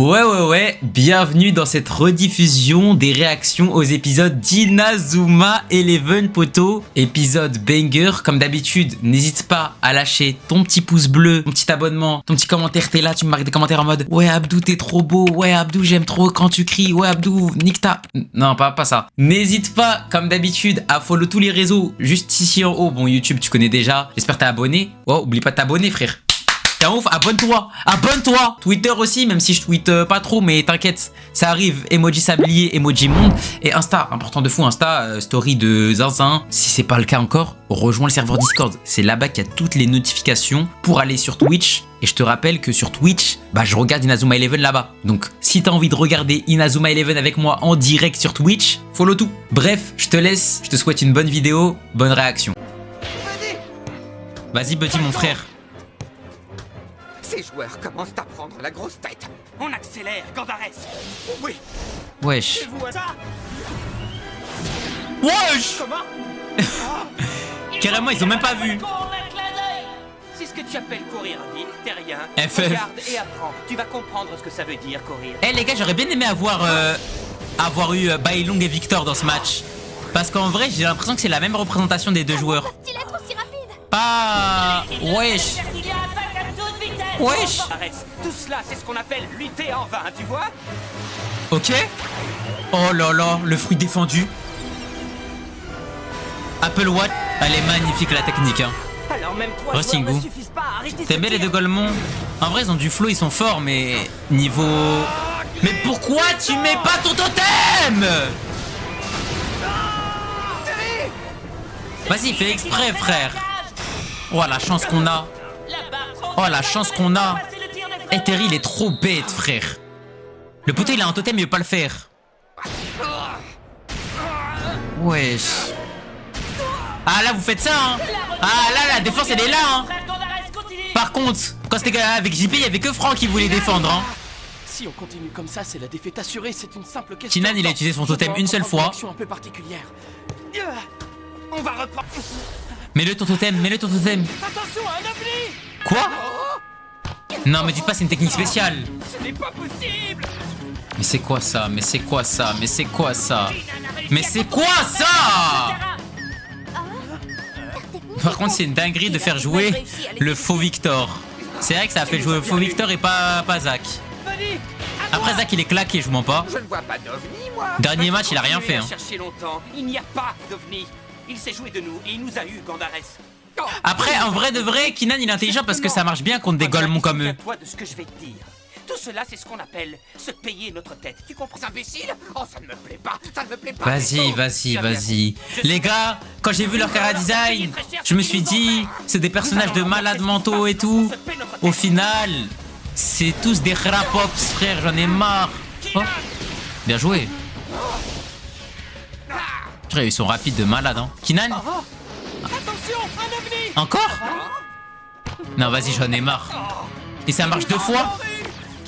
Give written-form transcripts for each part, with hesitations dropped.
Ouais, bienvenue dans cette rediffusion des réactions aux épisodes d'Inazuma Eleven, poto. Épisode banger, comme d'habitude, n'hésite pas à lâcher ton petit pouce bleu, ton petit abonnement, ton petit commentaire, t'es là, tu me marques des commentaires en mode « Ouais Abdou, t'es trop beau, ouais Abdou, j'aime trop quand tu cries, ouais Abdou, nique ta... » Non, pas ça. N'hésite pas, comme d'habitude, à follow tous les réseaux, juste ici en haut. Bon, YouTube, tu connais déjà, j'espère que t'es abonné. Oh, oublie pas de t'abonner, frère. T'es un ouf, abonne-toi. Twitter aussi, même si je tweete pas trop, mais t'inquiète, ça arrive. Emoji sablier, emoji monde. Et Insta, important de fou, Insta, story de Zinzin. Si c'est pas le cas encore, rejoins le serveur Discord. C'est là-bas qu'il y a toutes les notifications pour aller sur Twitch. Et je te rappelle que sur Twitch, je regarde Inazuma Eleven là-bas. Donc, si t'as envie de regarder Inazuma Eleven avec moi en direct sur Twitch, follow tout. Bref, je te laisse, je te souhaite une bonne vidéo, bonne réaction. Vas-y, Buddy, mon frère. Ces joueurs commencent à prendre la grosse tête. On accélère, Gandares. Oui. Wesh. Tu vois ça? Wesh. Comment? Carrément, ils ont même pas vu. C'est ce que tu appelles courir vite, t'es rien. FF. Regarde et apprends. Tu vas comprendre ce que ça veut dire courir. Eh les gars, j'aurais bien aimé avoir eu Bailong et Victor dans ce match. Parce qu'en vrai, j'ai l'impression que c'est la même représentation des deux joueurs. Pas... Wesh. Wesh. Arrête. Tout cela, c'est ce qu'on appelle lutter en vain, tu vois? Ok. Oh là là, le fruit défendu. Apple Watch. Elle est magnifique la technique, hein. Alors même toi, Singu. ne suffisent pas à arrêter. T'aimes bien les deux Golemon? En vrai, ils ont du flow, ils sont forts, mais niveau... Mais pourquoi tu mets pas ton totem? Vas-y, fais exprès, frère. Oh, la chance qu'on a. Oh, la chance qu'on a. Eh, Terry, il est trop bête, frère. Le poteau, il a un totem, il veut pas le faire. Wesh. Ah, là, vous faites ça, hein. Ah, là, la défense, elle est là, hein. Par contre, quand c'était avec JP, il y avait que Franck qui voulait défendre, hein. Si on continue comme ça, c'est la défaite assurée, c'est une simple question. Kinan, il a utilisé son totem une seule fois. Un peu particulière. On va reprendre. Mets-le ton totem, mets-le ton totem. Attention, un ovni. Quoi? Non, mais dis pas, c'est une technique spéciale. Ce n'est pas possible. Mais c'est quoi ça? Mais c'est quoi ça? Mais c'est quoi ça? Mais c'est quoi ça? Par contre, c'est une dinguerie de faire jouer le faux Victor. C'est vrai que ça a fait jouer le faux Victor et pas Zach. Après, Zach, il est claqué, je vous mens pas. Je ne vois pas d'ovni, moi. Dernier match, il a rien fait, hein. Chercher longtemps. Il n'y a pas d'ovni. Il s'est joué de nous et il nous a eu, Gandares. Après, en vrai de vrai, Kinan, il est intelligent parce que ça marche bien contre des Golemons comme eux. Toi de ce que je vais te dire. Tout cela, c'est ce qu'on appelle se payer notre tête. Tu comprends? Imbécile. Oh, ça ne me plaît pas. Ça ne me plaît pas. Vas-y. Les gars, quand j'ai vu leur cara design, je me suis dit, c'est des personnages de malades mentaux et tout. Au final, c'est tous des rapops, frère, j'en ai marre. Oh, bien joué. Frère, ils sont rapides de malade, hein. Kinan? Attention, un ovni. Encore? Non, vas-y, j'en ai marre. Et ça marche 2 fois?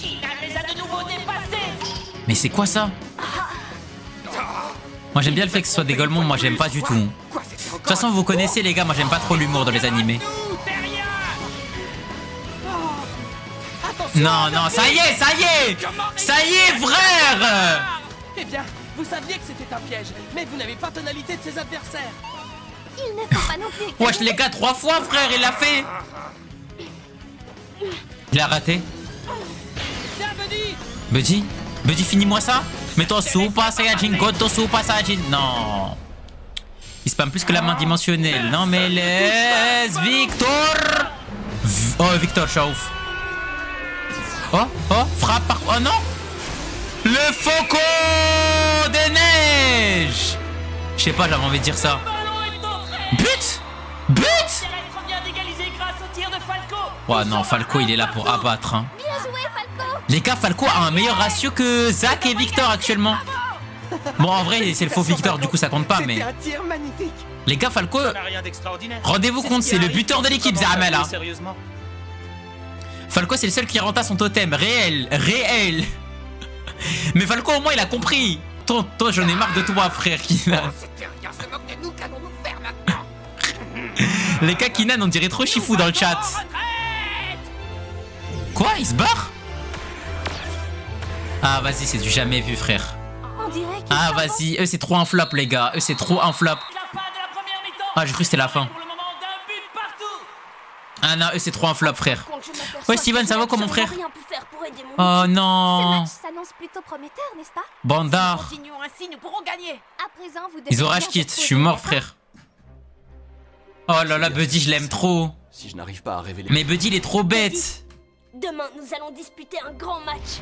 Les a de nouveau dépassés. Mais c'est quoi ça? Moi j'aime bien le fait que ce soit des Golemons, moi j'aime pas du tout. De toute façon vous connaissez les gars, moi j'aime pas trop l'humour dans les animés. Non, ça y est frère. Eh bien, vous saviez que c'était un piège, mais vous n'avez pas tonalité de ses adversaires. Il ne faut pas non plus. Wesh les gars, 3 fois frère, il l'a fait. Il a raté. Tiens, Buddy. Buddy, finis-moi ça. Mets ton Super Saiyajin, God ton Super Saiyajin. Non. Il spam plus que la main dimensionnelle. Non mais laisse Victor. Oh Victor, chauffe. Oh, frappe par... Oh non. Le Faucon des neiges. Je sais pas, j'avais envie de dire ça. But. Ouais non, Falco il est là pour abattre, hein. Bien joué, Falco. Les gars, Falco a un meilleur ratio que Zach et Victor actuellement. Bon en vrai c'est le faux Victor, du coup ça compte pas, mais... C'était un tir magnifique. Les gars, Falco, Rien d'extraordinaire. rendez-vous compte, c'est le buteur de l'équipe, Zahamel, hein. Sérieusement. Falco c'est le seul qui renta son totem, réel. Mais Falco au moins il a compris. Toi j'en ai marre de toi frère Kinan. C'était rien, se moque de nous. Qu'allons-nous faire maintenant? Les gars, Kinan on dirait trop Shifu dans le chat. Quoi, il se barre? Ah, vas-y, c'est du jamais vu, frère. On dirait qu'il Ah, s'avance. vas-y, eux, c'est trop un flop, les gars. Eux, c'est trop un flop. La fin de la première mi-temps. Ah, j'ai cru que c'était la fin. Pour le moment, d'un but partout. Ah non, eux, c'est trop un flop, frère. Par contre, je m'aperçois Ouais, Steven, que ça je va n'ai quoi, mon absolument frère? rien pu faire pour aider mon Oh équipe. Ce non. match s'annonce plutôt prometteur, n'est-ce pas? Bandard. Continuons ainsi, nous pourrons gagner. À présent, vous devez Ils ont bien rage vous quitte. Je reposer, suis mort, d'accord? frère. Oh là là, Buddy, je l'aime trop. Si je n'arrive pas à révéler... Mais Buddy, il est trop bête. Demain, nous allons disputer un grand match.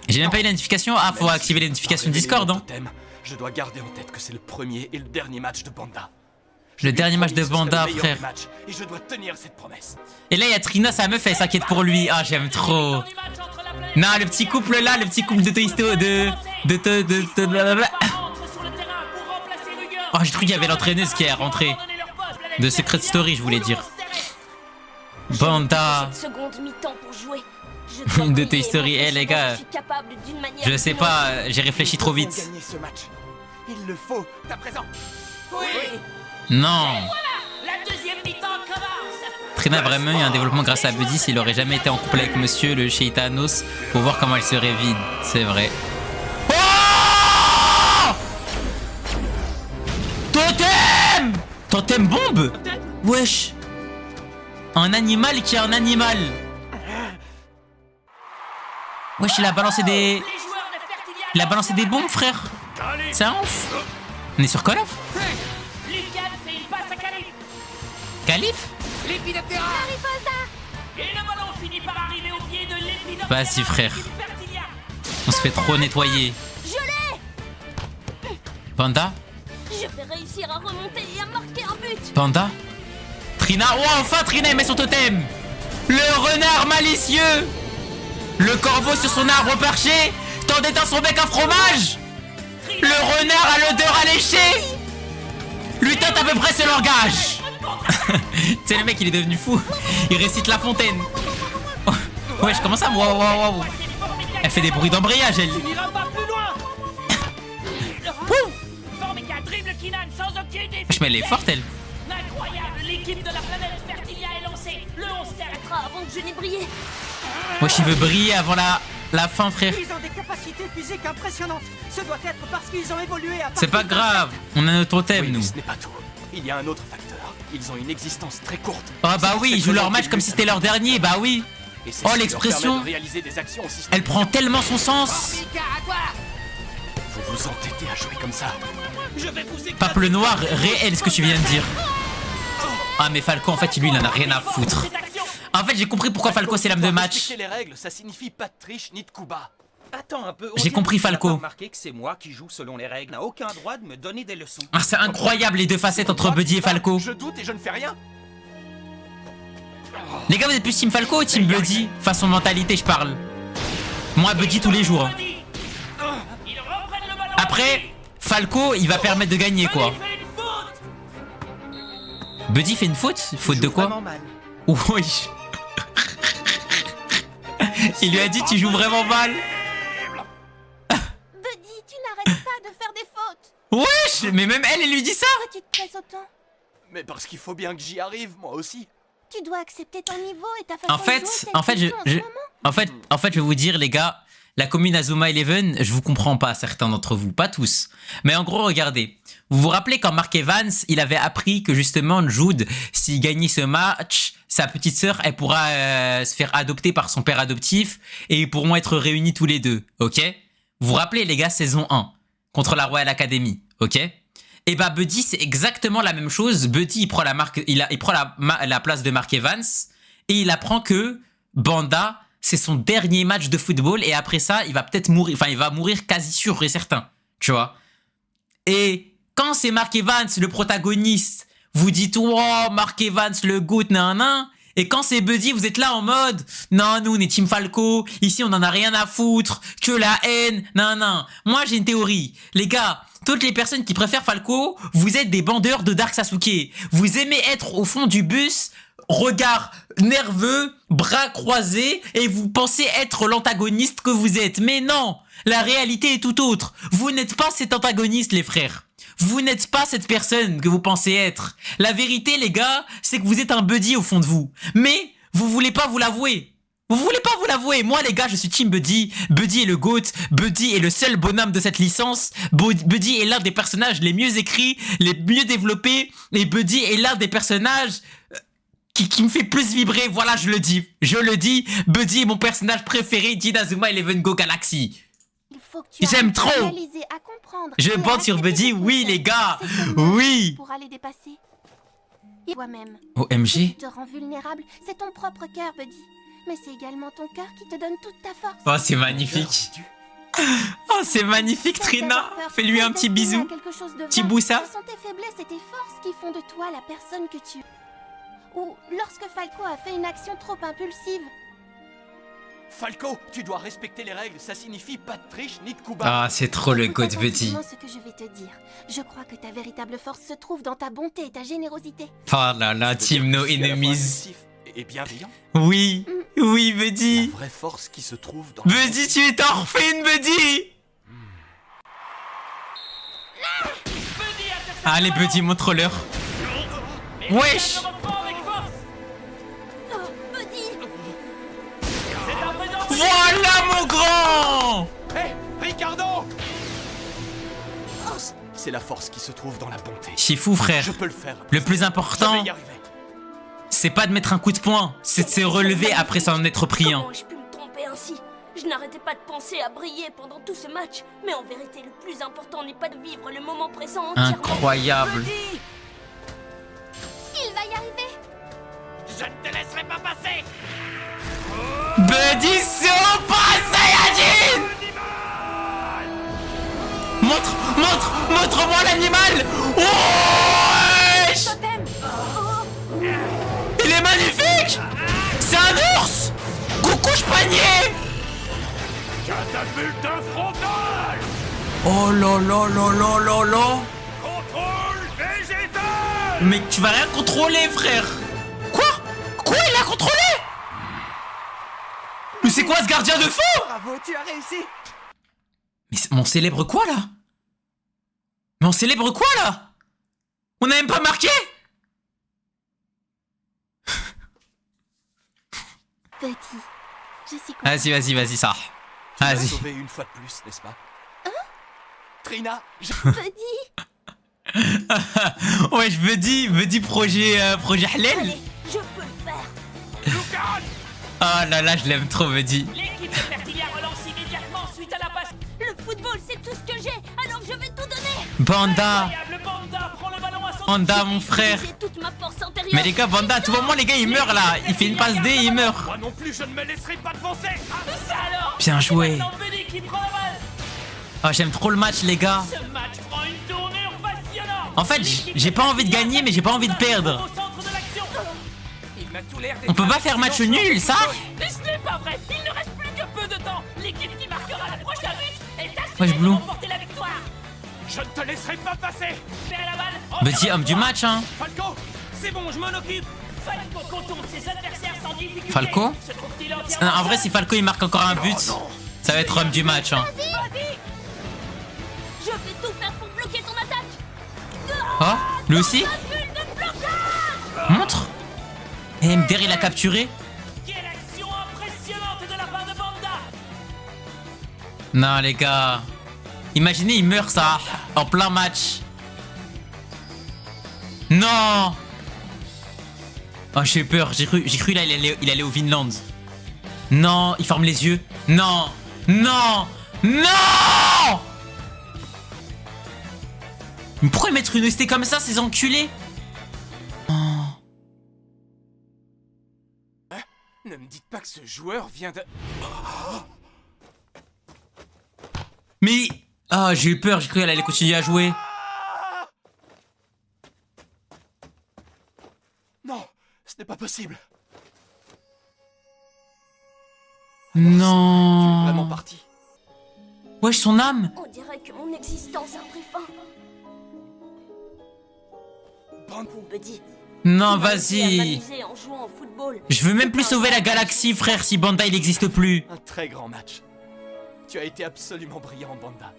J'ai même pas eu la notification. Ah, faut Même activer les si notifications je dois Discord, révéler hein. mon totem, je dois garder en tête que c'est le premier et le dernier match de Banda. Le dernier match de Banda, frère. Et je dois tenir cette promesse. Et là, il y a Trina, sa meuf, elle s'inquiète pour lui. Ah, j'aime trop. Non, le petit couple là, le petit couple de Toy Story, Oh, j'ai cru qu'il y avait l'entraîneuse qui est rentrée. De Secret Story, je voulais dire. Banda. Cette seconde mi-temps pour jouer. De Toy Story. Eh, les gars, je sais pas, j'ai réfléchi trop Nous devons vite. gagner ce match. Il le faut. À présent. Oui. Non. La deuxième mi-temps commence. Trina a vraiment eu un développement grâce à Buddy. S'il aurait jamais été en couple avec monsieur le Sheitanos, pour voir comment elle serait vide. C'est vrai. Oh! Totem! Totem bombe? Wesh. Un animal qui est un animal. Wesh, il a balancé des... Les joueurs de Fertilia. Il a balancé des bombes, frère. C'est un ouf. On est sur Call of? Lucan fait une passe à Calif. Calif? L'épileptéra. Et le ballon finit par arriver au pied de l'épidoptère. Vas-y, frère. Fertilia. On se fait trop nettoyer. Je l'ai. Panda? Je vais réussir à remonter et à marquer un but. Panda? Trina? Oh, enfin Trina, elle met son totem. Le renard malicieux. Le corbeau sur son arbre perché tendait dans son bec un fromage. Le renard à l'odeur alléchée lui tente à peu près ce langage. C'est le mec, il est devenu fou. Il récite La Fontaine. Oh, wesh, comment ça? Waouh, waouh, waouh. Elle fait des bruits d'embrayage, elle. Tu n'iras pas plus loin. Formica dribble Kinan sans aucun défi. Wesh, mais elle est forte, elle. Incroyable, l'équipe de la planète Fertilia est lancée. Le 11 s'arrêtera. Avant que je n'ai brillé. Wesh, il veut briller avant la fin, frère. Ils ont des capacités physiques impressionnantes. Ce doit être parce qu'ils ont évolué à C'est pas partir d'un grave. On a notre totem, Oui, mais nous. ce n'est pas tout. Il y a un autre facteur. Ils ont une existence très courte. Ah bah oui, ils jouent leur match Cette comme si c'était leur dernier, bah oui. Et c'est Oh, ce qui leur l'expression. permet de réaliser des actions aussi Elle prend tellement son sens. Vous vous entêtez à jouer comme ça. Je vais vous éclater. Pape le noir, réel ce que tu viens de dire. Ah mais Falco en fait lui il en a rien à foutre. Cette action. En fait j'ai compris pourquoi Falco c'est l'âme de match. Respecter les règles, ça signifie pas de triche ni de coup bas. Attends un peu. J'ai compris, Falco. Remarqué que c'est moi qui joue selon les règles. N'a aucun droit de me donner des leçons. Ah c'est incroyable les deux facettes entre Buddy et Falco. Je doute et je ne fais rien. Les gars vous êtes plus Team Falco ou Team Buddy? Façon mentalité je parle. Moi Buddy tous les jours. Ils reprennent le ballon. Après Falco il va permettre de gagner quoi. Il fait une faute. Buddy fait une faute? Faute de quoi? Vraiment mal. Oui. Il lui a dit tu joues vraiment mal. Buddy, tu n'arrêtes pas de faire des fautes. Wesh, mais même elle lui dit ça. Pourquoi tu te presses autant? Mais parce qu'il faut bien que j'y arrive, moi aussi. Tu dois accepter ton niveau et ta façon En de fait, jouer en fait, telle qu'ils sont en ce moment. en fait, je vais vous dire, les gars, la commune Azuma Eleven, je vous comprends pas, certains d'entre vous, pas tous. Mais en gros, regardez. Vous vous rappelez quand Mark Evans, il avait appris que justement, Jude, s'il gagnait ce match, sa petite sœur, elle pourra se faire adopter par son père adoptif et ils pourront être réunis tous les deux, ok? Vous vous rappelez, les gars, saison 1, contre la Royal Academy, ok? Et bah Buddy c'est exactement la même chose. Buddy il prend la place de Mark Evans et il apprend que Banda c'est son dernier match de football et après ça il va peut-être mourir, enfin il va mourir quasi sûr et certain, tu vois. Et quand c'est Mark Evans le protagoniste, vous dites oh Mark Evans le GOAT nan. Et quand c'est Buddy, vous êtes là en mode non, nous on est Team Falco, ici on en a rien à foutre, que la haine, nan. Moi j'ai une théorie, les gars, toutes les personnes qui préfèrent Falco, vous êtes des bandeurs de Dark Sasuke. Vous aimez être au fond du bus, regard nerveux, bras croisés, et vous pensez être l'antagoniste que vous êtes. Mais non, la réalité est tout autre. Vous n'êtes pas cet antagoniste, les frères. Vous n'êtes pas cette personne que vous pensez être. La vérité, les gars, c'est que vous êtes un Buddy au fond de vous. Mais vous voulez pas vous l'avouer. Vous voulez pas vous l'avouer? Moi les gars, je suis Team Buddy. Buddy est le GOAT. Buddy est le seul bonhomme de cette licence. Buddy est l'un des personnages les mieux écrits, les mieux développés. Et Buddy est l'un des personnages qui me fait plus vibrer. Voilà, je le dis. Je le dis. Buddy est mon personnage préféré d'Inazuma Eleven Go Galaxy. J'aime trop. Je bande sur Buddy, oui les gars. Oui. Pour aller dépasser. Et toi-même. OMG. Te rend vulnérable, c'est ton propre cœur, Buddy. Mais c'est également ton cœur qui te donne toute ta force. Oh, c'est magnifique. Oh, c'est magnifique, Trina. Fais-lui un petit bisou. Petit boussa. Ce sont tes faiblesses et tes forces qui font de toi la personne que tu es. Ou lorsque Falco a fait une action trop impulsive. Falco, tu dois respecter les règles, ça signifie pas de triche ni de coup bas. Ah, c'est trop le goût de Buddy. Ce que je vais te dire. Je crois que ta véritable force se trouve dans ta bonté et ta générosité. Oh là là, Team No Enemies. Et bienveillant. Oui, oui, Buddy. La vraie force qui se trouve dans... Buddy, tu es orpheline, Buddy. Allez, Buddy, montre-leur. Wesh. Voilà mon grand. Hé, Ricardo! C'est la force qui se trouve dans la bonté. Shifu, frère. Je peux le faire. Le plus Je vais important, y arriver. c'est pas de mettre un coup de poing, c'est de se relever après s'en être pris un. Comment ai-je pu me tromper ainsi? Je n'arrêtais pas de penser à briller pendant tout ce match. Mais en vérité, le plus important n'est pas de vivre le moment présent entièrement. Incroyable. Il va y arriver. Je ne te laisserai pas passer. Buddy Super Saiyajin. Montre-moi l'animal. Wesh. Il est magnifique. C'est un ours. Coucouche panier. Catapulte frontale! Oh là là là là là là. Contrôle végétal! Mais tu vas rien contrôler, frère. Quoi? Il a contrôlé? Mais c'est quoi ce gardien de feu? Bravo, tu as réussi. Mais mon célèbre quoi là? Mais on célèbre quoi là? On n'a même pas marqué? Petit, je suis contente. Vas-y, ça. Tu m'as Vas-y. sauvé une fois de plus, n'est-ce pas? Trina, Petit, Ouais, je veux dire projet Halal. allez, je peux le faire. Lucas! Oh là là, je l'aime trop, Buddy. L'équipe de Fertilia relance immédiatement suite à la passe. Le football, c'est tout ce que j'ai, alors je vais tout donner. Banda, Incroyable, Banda prend le ballon à son... Banda, mon frère. J'ai toute ma force intérieure. Mais les gars, Banda, à tout moment, les gars, il meurt là. Il fait une passe D et il meurt. Moi non plus, je ne me laisserai pas devancer! Ça alors. Bien joué. C'est maintenant Buddy qui prend la balle. Oh, j'aime trop le match, les gars. Ce match prend une tournure passionnante. En fait, j'ai pas envie de gagner, mais j'ai pas envie de perdre. Au centre de l'action. Il m'a tout l'air On peut pas faire match nul, ça? Mais ce n'est pas vrai. Il ne reste plus que peu de temps. L'équipe qui marquera la prochaine but est Wesh, assurée de Blue. remporter la victoire. Je ne te laisserai pas passer! Vers la balle. Buddy, homme du match, hein. Falco! C'est bon, je m'en occupe. Falco contourne ses adversaires sans difficulté. Falco? Se trouve-t-il entièrement En vrai, si Falco il marque encore un but, ça va être homme du match, hein. Vas-y. Je vais tout faire pour bloquer ton attaque. Oh, lui aussi? La bulle de blocage. Montre. Et MDR, il a capturé. Quelle action impressionnante de la part de Banda. Non, les gars. Imaginez, il meurt, ça, en plein match. Non. Oh, j'ai eu peur. J'ai cru là, il allait au Vinland. Non, il ferme les yeux. Non. Non. Non. Mais pourquoi mettre une ST comme ça, ces enculés? Ne me dites pas que ce joueur vient de... Mais... Ah, j'ai eu peur. J'ai cru qu'elle allait continuer à jouer. Non, ce n'est pas possible. Non. Vraiment parti. Wesh, son âme. On dirait que mon existence a pris fin. Buddy. Non, tu m'as aidé à vas-y. m'amuser en jouant au football. Je veux même plus sauver la galaxie, frère, si Banda il n'existe plus. Un très grand match. Tu as été absolument brillant, Banda.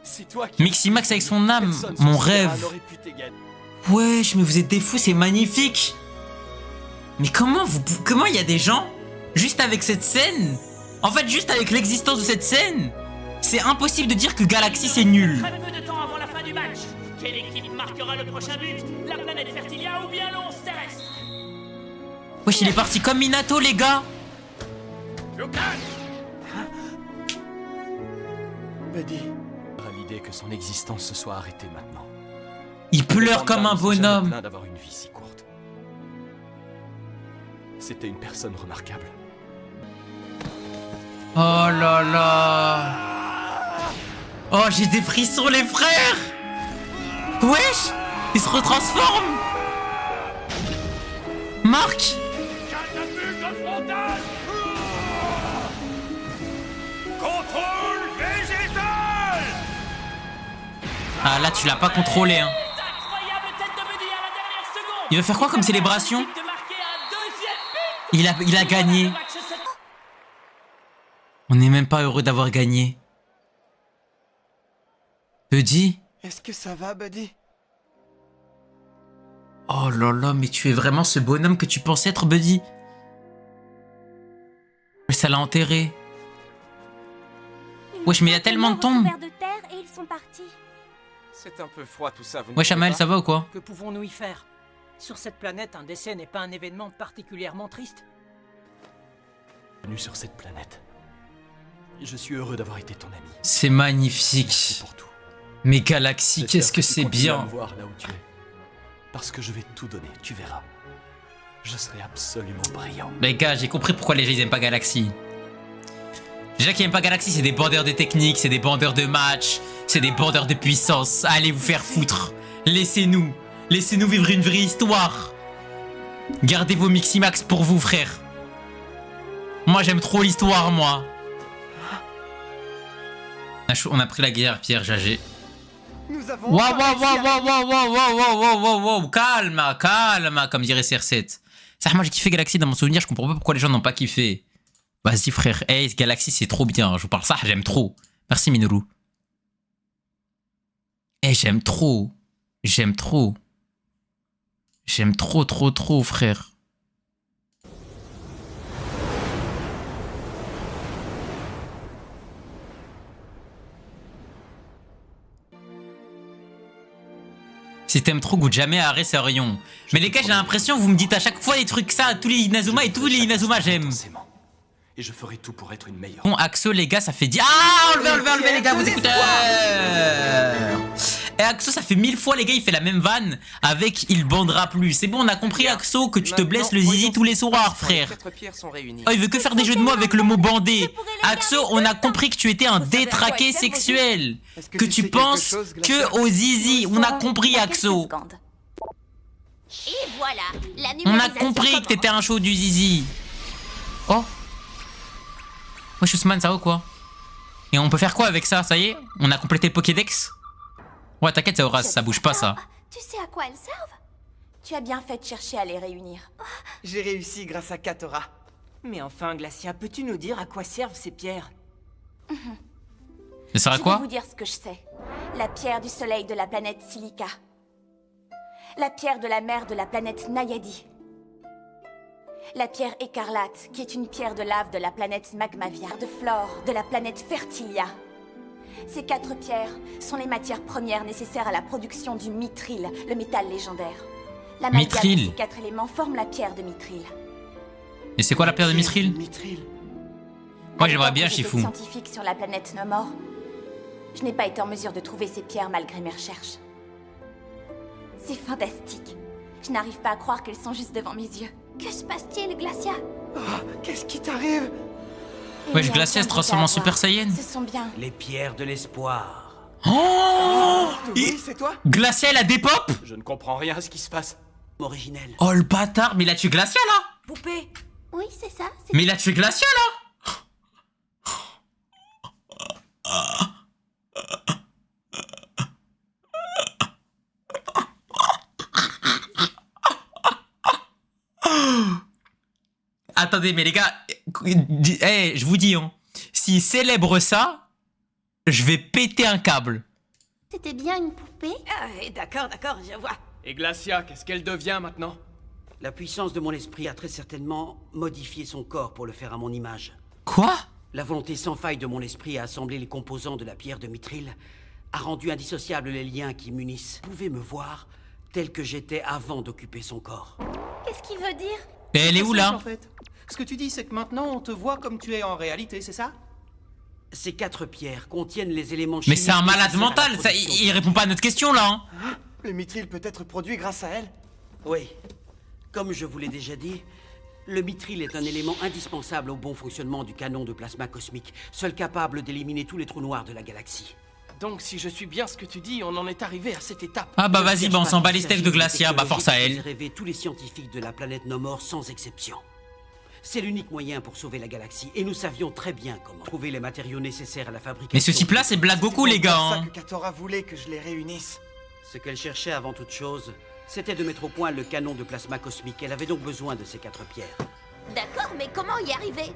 C'est toi qui... Miximax avec son âme, Personne sur mon ce terrain rêve. n'aurait pu t'égaler. Wesh, mais vous êtes des fous, c'est magnifique. Mais comment il y a des gens, juste avec cette scène, en fait juste avec l'existence de cette scène, c'est impossible de dire que Galaxy c'est nul. Très peu de temps avant la fin du match. Quelle équipe marquera le prochain but? La planète Fertilia ou bien l'once terrestre? Wesh, il est parti comme Minato, les gars. Buddy. À l'idée que son existence se soit arrêtée maintenant. Il pleure comme un bonhomme. Plein d'avoir une vie si courte. C'était une personne remarquable. Oh là là. Oh, j'ai des frissons, les frères. Wesh, il se retransforme. Marc. Contrôle végétal. Ah là, tu l'as pas contrôlé, hein. Incroyable tête de Buddy à la dernière seconde. Il veut faire quoi comme célébration? De marquer un deuxième but. Il a gagné. Le match se- On n'est même pas heureux d'avoir gagné. Buddy? Est-ce que ça va, Buddy? Oh là là, mais tu es vraiment ce bonhomme que tu pensais être, Buddy. Ça l'a enterré. Wesh, mais il y a tellement de tombes. De terre et ils sont partis. C'est un peu froid tout ça, vous ne Wesh, trouvez Amel, pas? ça va ou quoi? Que pouvons-nous y faire? Sur cette planète, un décès n'est pas un événement particulièrement triste. Venu sur cette planète. Je suis heureux d'avoir été ton ami. C'est Merci magnifique. pour tout. Mais Galaxy, J'espère qu'est-ce que tu c'est continueras à bien. me voir là où tu es. Parce que je vais tout donner, tu verras. Je serai absolument brillant. Mais gars, j'ai compris pourquoi les gens ils aiment pas Galaxy. Les gens qui aiment pas Galaxy, c'est des bandeurs de technique, c'est des bandeurs de match, c'est des bandeurs de puissance. Allez vous faire foutre. Laissez-nous. Laissez-nous vivre une vraie histoire. Gardez vos Miximax pour vous, frère. Moi, j'aime trop l'histoire, moi. On a pris la guerre, Pierre Jagé. Nous avons Waouh, enfin waouh, réussi à- waouh, waouh, waouh, waouh, waouh, waouh, waouh, waouh, calme, calme, comme dirait CR7. Ça, moi j'ai kiffé Galaxy dans mon souvenir, je comprends pas pourquoi les gens n'ont pas kiffé. Vas-y frère, hey, Galaxy c'est trop bien, je vous parle ça, j'aime trop. Merci Minoru. Hey, j'aime trop. J'aime trop. J'aime trop, trop, trop, frère. Si t'aimes trop, goûte jamais à Arrêt Orion. Mais les gars, j'ai l'impression que vous me dites à chaque fois des trucs ça, tous les Inazuma et tous les Inazuma j'aime. Intensément. Et je ferai tout pour être une meilleure. Bon, Axo, les gars, ça fait 10. Ah, enlevez les gars, vos écouteurs. Et Axo, ça fait 1000 fois, les gars, il fait la même vanne avec il bandera plus. C'est bon, on a compris, Axo, que tu te blesses le zizi tous les soirs, frère. Les 4 pierres sont réunies. Oh, il veut que faire des jeux de mots avec le mot bandé. Axo, on a compris que tu étais un détraqué sexuel. Que tu penses que au zizi. On a compris, Axo. Et voilà, la On a numérisation compris que t'étais un show du zizi. Oh. Wesh Ousmane, ça va ou quoi? Et on peut faire quoi avec ça? Ça y est? On a complété le Pokédex? Ouais, t'inquiète, ça aura, ça bouge pas ça. Tu sais à quoi elles servent? Tu as bien fait de chercher à les réunir. J'ai réussi grâce à Katora. Mais enfin, Glacia, peux-tu nous dire à quoi servent ces pierres? Ça sert à Je vais quoi? vous dire ce que je sais. La pierre du soleil de la planète Silica. La pierre de la mer de la planète Nayadi. La pierre écarlate, qui est une pierre de lave de la planète Magmavia. De flore de la planète Fertilia. Ces 4 pierres sont les matières premières nécessaires à la production du mithril, le métal légendaire. L'amalgame de Mithril. ces 4 éléments forme la pierre de mithril. Et c'est quoi la pierre de Mithril? Mithril. Moi j'aimerais bien, Alors que j'étais Shifu. scientifique sur la planète Nomor, je n'ai pas été en mesure de trouver ces pierres malgré mes recherches. C'est fantastique. Je n'arrive pas à croire qu'elles sont juste devant mes yeux. Que se passe-t-il, Glacia? Qu'est-ce qui t'arrive? Wesh, Glacia se transforme en Super Saiyan. Ce sont bien. Les pierres de l'espoir. Oh! Oui, c'est toi? Glacia, elle a des pop! Je ne comprends rien à ce qui se passe. Originel. Oh le bâtard, mais il a tué Glacia là! Poupée. Oui, c'est ça. Mais il a tué Glacia là! Attendez, mais les gars, hey, je vous dis, hein, s'ils célèbrent ça, je vais péter un câble. C'était bien une poupée? D'accord, je vois. Et Glacia, qu'est-ce qu'elle devient maintenant? La puissance de mon esprit a très certainement modifié son corps pour le faire à mon image. Quoi? La volonté sans faille de mon esprit à assembler les composants de la pierre de Mithril a rendu indissociables les liens qui m'unissent. Vous pouvez me voir tel que j'étais avant d'occuper son corps. Qu'est-ce qu'il veut dire? Mais elle est où là? En fait, ce que tu dis, c'est que maintenant on te voit comme tu es en réalité, c'est ça? Ces 4 pierres contiennent les éléments Mais chimiques c'est un malade nécessaires à la mental, ça, production il répond pas à notre question là. Hein. Le mithril peut être produit grâce à elle? Oui. Comme je vous l'ai déjà dit, le mithril est un élément indispensable au bon fonctionnement du canon de plasma cosmique, seul capable d'éliminer tous les trous noirs de la galaxie. Donc si je suis bien ce que tu dis, on en est arrivé à cette étape. Ah bah Ne vas-y, cache bah on pas s'en bat qu'il les steaks s'agit de d'une Glacia, bah force à technologie qui elle. faisait rêver tous les scientifiques de la planète Nomor sans exception. C'est l'unique moyen pour sauver la galaxie, et nous savions très bien comment trouver les matériaux nécessaires à la fabrication. Mais ce type là c'est Black Goku les gars. C'est pour ça Hein. que Katora voulait que je les réunisse. Ce qu'elle cherchait avant toute chose, c'était de mettre au point le canon de plasma cosmique. Elle avait donc besoin de ces 4 pierres. D'accord, mais comment y arriver?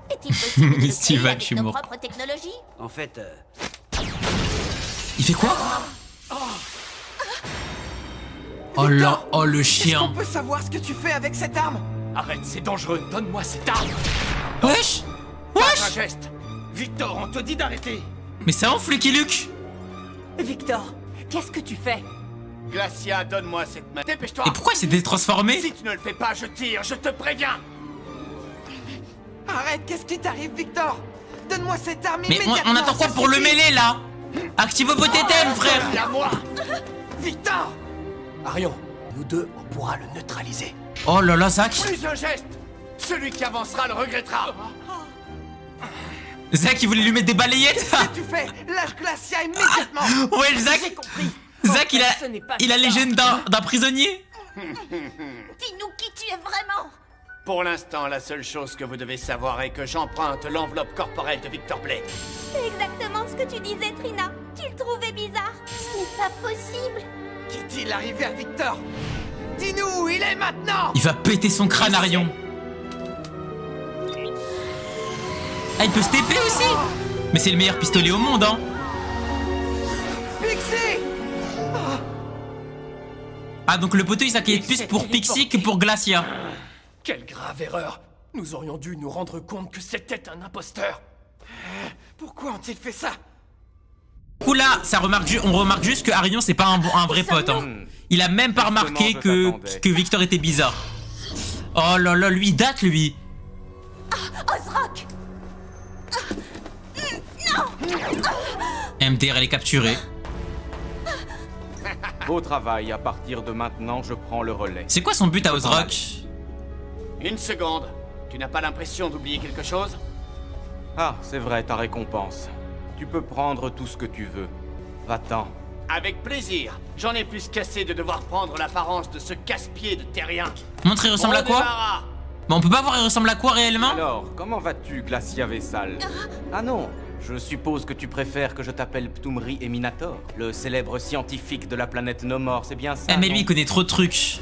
Est-il possible de le Steve créer avec nos Humour. propres technologies? En fait, Il fait quoi? Oh là, oh le Est-ce chien. qu'on peut savoir ce que tu fais avec cette arme? Arrête, c'est dangereux, donne-moi cette arme. Wesh. Un Wesh. geste. Victor, on te dit d'arrêter. Mais ça enfle Lucky Luke. Victor, qu'est-ce que tu fais? Glacia, donne-moi cette main. Dépêche-toi. Et pourquoi il s'est détransformé? Si tu ne le fais pas, je tire, je te préviens. Arrête, qu'est-ce qui t'arrive, Victor? Donne-moi cette arme Mais immédiatement. on attend quoi ça pour le suffit. mêler là? Active vos TTM frère. Viens moi. Victor! Arion, nous deux, on pourra le neutraliser. Oh là là Zach. Plus un geste. Celui qui avancera le regrettera. Zach il voulait lui mettre des balayettes. Qu'est-ce que tu fais? Lâche Glacia immédiatement! Ouais Zach. J'ai compris. Zach il a, Ce n'est pas il a les Victor. gènes d'un prisonnier. Dis-nous qui tu es vraiment! Pour l'instant, la seule chose que vous devez savoir est que j'emprunte l'enveloppe corporelle de Victor Blake. C'est exactement ce que tu disais, Trina. Tu le trouvais bizarre. Ce n'est pas possible. Qu'est-il arrivé à Victor? Dis-nous où il est maintenant! Il va péter son crâne Arion. Ah il peut se TP aussi. Mais c'est le meilleur pistolet au monde hein. Pixie! Ah donc le poteau il s'inquiète plus pour Pixie que pour Glacia. Quelle grave erreur. Nous aurions dû nous rendre compte que c'était un imposteur. Pourquoi ont-ils fait ça? Du coup là, on remarque juste que Arion c'est pas un vrai pote hein. Il a même pas remarqué que Victor était bizarre. Oh là là, lui il date lui. Ozrock! MDR elle est capturée. Beau travail, à partir de maintenant, je prends le relais. C'est quoi son but à Ozrock? Une seconde. Tu n'as pas l'impression d'oublier quelque chose? Ah, c'est vrai, ta récompense. Tu peux prendre tout ce que tu veux. Va-t'en. Avec plaisir. J'en ai plus qu'assez de devoir prendre l'apparence de ce casse-pied de terrien. Montre il ressemble à Bon quoi? débarras. Bah on peut pas voir il ressemble à quoi réellement? Alors, comment vas-tu, Glacia Vessal? Ah non, je suppose que tu préfères que je t'appelle Ptumri Eminator, le célèbre scientifique de la planète Nomor, c'est bien ça? Eh mais lui non? il connaît trop de trucs.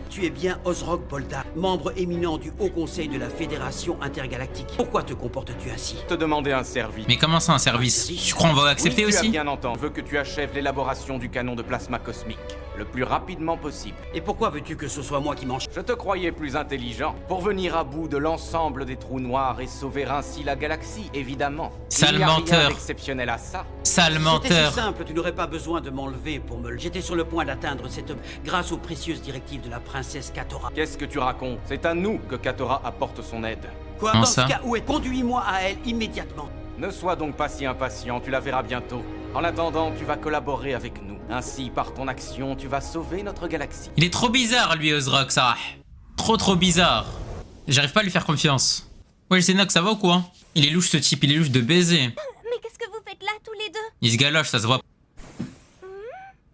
Tu es bien Ozrock Bolda, membre éminent du Haut Conseil de la Fédération Intergalactique. Pourquoi te comportes-tu ainsi? Te demander un service. Mais comment ça un service? Tu crois on va accepter Oui, tu as aussi? bien entendu. Je veux que tu achèves l'élaboration du canon de plasma cosmique, le plus rapidement possible. Et pourquoi veux-tu que ce soit moi qui mange? Je te croyais plus intelligent. Pour venir à bout de l'ensemble des trous noirs et sauver ainsi la galaxie, évidemment. Sale Il n'y a menteur. rien d'exceptionnel à ça. Sale C'était menteur. si simple, tu n'aurais pas besoin de m'enlever pour me le... J'étais sur le point d'atteindre cette... grâce aux précieuses directives de la princesse Katora. Qu'est-ce que tu racontes? C'est à nous que Katora apporte son aide. Quoi? Comment Dans ça? ce cas, où est... Conduis-moi à elle immédiatement. Ne sois donc pas si impatient, tu la verras bientôt. En attendant, tu vas collaborer avec nous. Ainsi, par ton action, tu vas sauver notre galaxie. Il est trop bizarre lui Ozrock ça. Trop bizarre. J'arrive pas à lui faire confiance. Ouais Xenox ça va ou quoi? Il est louche ce type, il est louche de baiser. Mais qu'est-ce que vous faites là, tous les deux? Il se galoche, ça se voit.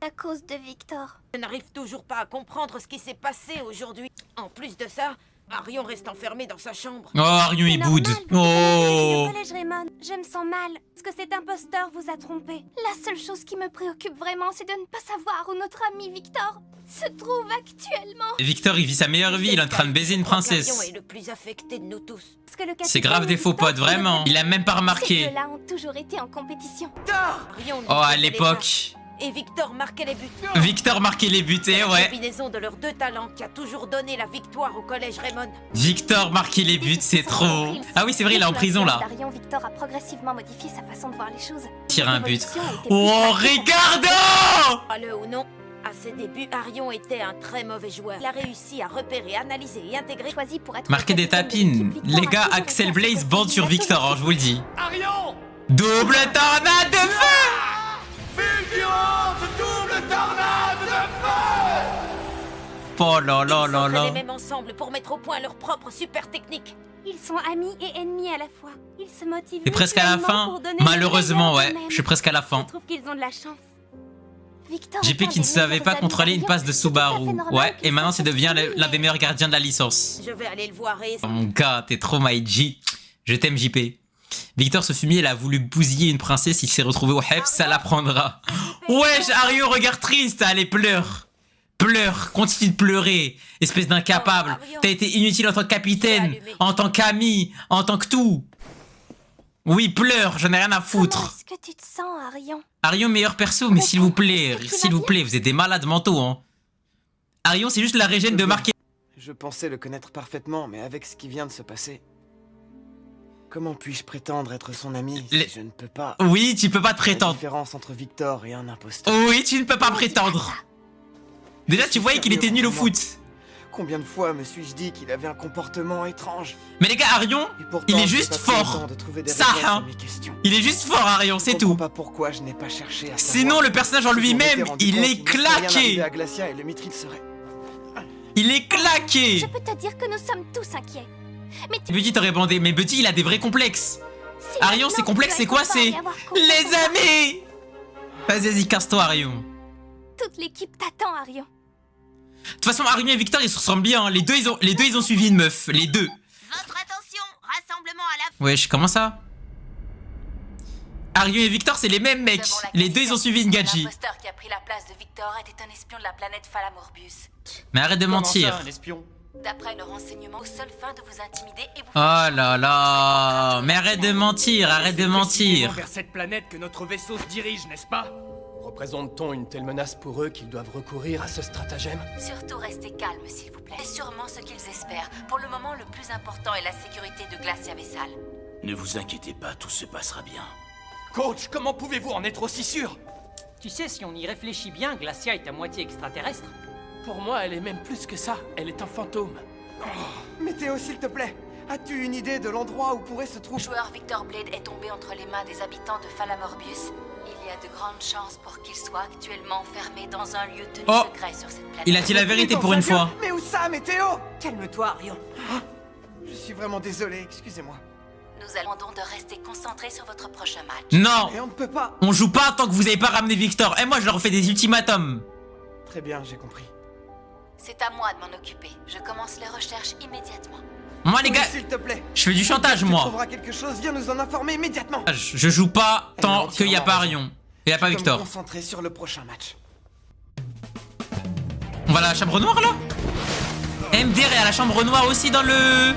À cause de Victor. Je n'arrive toujours pas à comprendre ce qui s'est passé aujourd'hui. En plus de ça, Arion reste enfermé dans sa chambre. Oh Arion il boude. Oh. Le collège Raymond, je me sens mal. Parce que cet imposteur vous a trompé. La seule chose qui me préoccupe vraiment, c'est de ne pas savoir où notre ami Victor se trouve actuellement. Victor il vit sa meilleure vie, il est en train de baiser une Arion princesse. est le plus affecté de nous tous. Parce que le C'est capitaine grave des faux Victor potes, vraiment. Il a même pas Ces remarqué. deux-là ont toujours été en compétition. Arion nous Oh à faisait l'époque. Et Victor marquait les buts. Victor marquait les buts, La ouais. combinaison de leurs deux talents qui a toujours donné la victoire au collège Raymond. Victor marquait les buts, c'est trop. Ah oui, c'est vrai, il est en prison là. D'Arion, Victor a progressivement modifié sa façon de voir les choses. Tire un but. L'évolution a été Oh, plus rapide. Ricardo! Le ou non, à ses débuts, Arion était un très mauvais joueur. Il a réussi à repérer, analyser et intégrer. Choisi pour être Marquer des capitaine de tapines. l'équipe, Victor Les a gars, toujours Axel été Blaze assez bande sur positif. Victor, hein, je vous le dis. Arion! Double tornade de feu! Fulgurante double tornade de feu! Oh là là Ils là s'entraînaient là. même ensemble pour mettre au point leur propre super technique. Ils sont amis et ennemis à la fois. Ils se motivent. C'est presque à la mutuellement fin. pour donner le Malheureusement, meilleur ouais. d'eux-mêmes. Je suis presque à la fin. Je trouve qu'ils ont de la chance. Victor JP est un qui ne des savait meilleurs pas amis contrôler une d'Arion. passe de C'est tout à fait Subaru. normal Ouais, qu'ils et maintenant c'est devient s'apprécient, l'un des mais- meilleurs gardiens de la licence. Je vais aller le voir et... Oh mon gars, t'es trop my G. Je t'aime JP. Victor ce fumier, il a voulu bousiller une princesse, il s'est retrouvé au HEP, ça l'apprendra. Wesh, Arion, regarde triste, allez, pleure. Pleure, continue de pleurer, espèce d'incapable. T'as été inutile en tant que capitaine, en tant qu'ami, en tant que tout. Oui, pleure, j'en ai rien à Comment foutre. est-ce que tu te sens, Arion? Arion, meilleur perso, mais s'il vous plaît, vous êtes des malades mentaux, hein. Arion, c'est juste la régène de marquer. Je pensais le connaître parfaitement, mais avec ce qui vient de se passer... Comment puis-je prétendre être son ami si je ne peux pas... Oui, tu peux pas te La prétendre. différence entre Victor et un imposteur. Oui, tu ne peux pas prétendre. Déjà, tu voyais qu'il était nul au foot. Combien de fois me suis-je dit qu'il avait un comportement étrange? Mais les gars, Arion, Et pourtant, il est j'ai juste pas pris le fort. temps de trouver des Ça, réponses à hein. mes questions. Il est juste fort, Arion, c'est Je comprends tout. pas pourquoi je n'ai pas cherché à Sinon, savoir. le personnage en Si je m'étais lui-même, rendu il compte est qu'il ne serait rien claqué. arrivé à Glacia et le mithril serait... Il est claqué. Je peux te dire que nous sommes tous inquiets. Mais tu Buddy t'aurait bandé, mais Buddy, il a des vrais complexes. si Arion, maintenant ses complexes, tu c'est quoi? arrives C'est enfin à y avoir confiance les en toi, amis. Vas-y, casse-toi, Arion. toute l'équipe t'attend, Arion. De toute façon, Arion et Victor, ils se ressemblent bien. Hein. Les deux, ils ont suivi une meuf. Les deux. Votre attention, rassemblement à la... Wesh, comment ça? Arion et Victor, c'est les mêmes mecs. Les deux, ils ont suivi une gadji. L'imposteur qui a pris la place de Victor était un espion de la planète Phalamorbius. Mais arrête de mentir. un espion? D'après nos renseignements, aux seules fins de vous intimider et vous... Oh là là. Mais arrête de mentir, arrête de mentir. vers cette planète que notre vaisseau se dirige, n'est-ce pas? Représente-t-on une telle menace pour eux qu'ils doivent recourir à ce stratagème? Surtout restez calme, s'il vous plaît. C'est sûrement ce qu'ils espèrent. Pour le moment, le plus important est la sécurité de Glacia Vessal. Ne vous inquiétez pas, tout se passera bien. Coach, comment pouvez-vous en être aussi sûr? Tu sais, si on y réfléchit bien, Glacia est à moitié extraterrestre. Pour moi, elle est même plus que ça. Elle est un fantôme. Météo, s'il te plaît, as-tu une idée de l'endroit où pourrait se Le trouver... joueur Victor Blade est tombé entre les mains des habitants de Phalamorbius. Il y a de grandes chances pour qu'il soit actuellement enfermé dans un lieu tenu Oh. secret sur cette planète. Il a dit la vérité pour une fois. Mais où ça, Météo? Calme-toi, Arion. Je suis vraiment désolé, excusez-moi. Nous allons donc de rester concentrés sur votre prochain match. Non. Et on ne peut pas... On joue pas tant que vous avez pas ramené Victor. Et moi, je leur fais des ultimatums. Très bien, j'ai compris. C'est à moi de m'en occuper. Je commence les recherches immédiatement. Moi, les Oui, gars, s'il te plaît. je fais du chantage, Tu moi. trouveras quelque chose, viens nous en informer immédiatement. Je joue pas tant qu'il y a pas Arion. Il y a pas Je peux me Victor. concentrer sur le prochain match. On va à la chambre noire, là? MDR est à la chambre noire aussi dans le...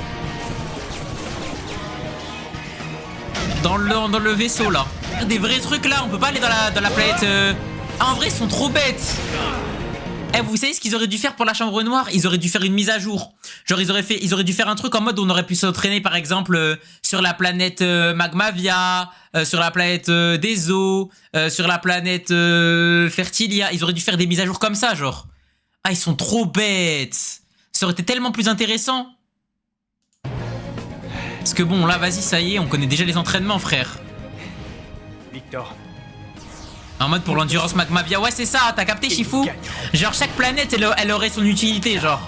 Dans le vaisseau, là. Des vrais trucs, là. On peut pas aller dans la planète... Ah, en vrai, ils sont trop bêtes. Eh, vous savez ce qu'ils auraient dû faire pour la chambre noire? Ils auraient dû faire une mise à jour. Genre, ils auraient dû faire un truc en mode où on aurait pu s'entraîner, par exemple, sur la planète Magmavia, sur la planète des eaux, sur la planète Fertilia. Ils auraient dû faire des mises à jour comme ça, genre. Ah, ils sont trop bêtes. Ça aurait été tellement plus intéressant. Parce que bon, là, vas-y, ça y est, on connaît déjà les entraînements, frère. Victor. En mode pour l'endurance Magmavia. Ouais, c'est ça, t'as capté, Shifu? Genre, chaque planète, elle aurait son utilité, genre.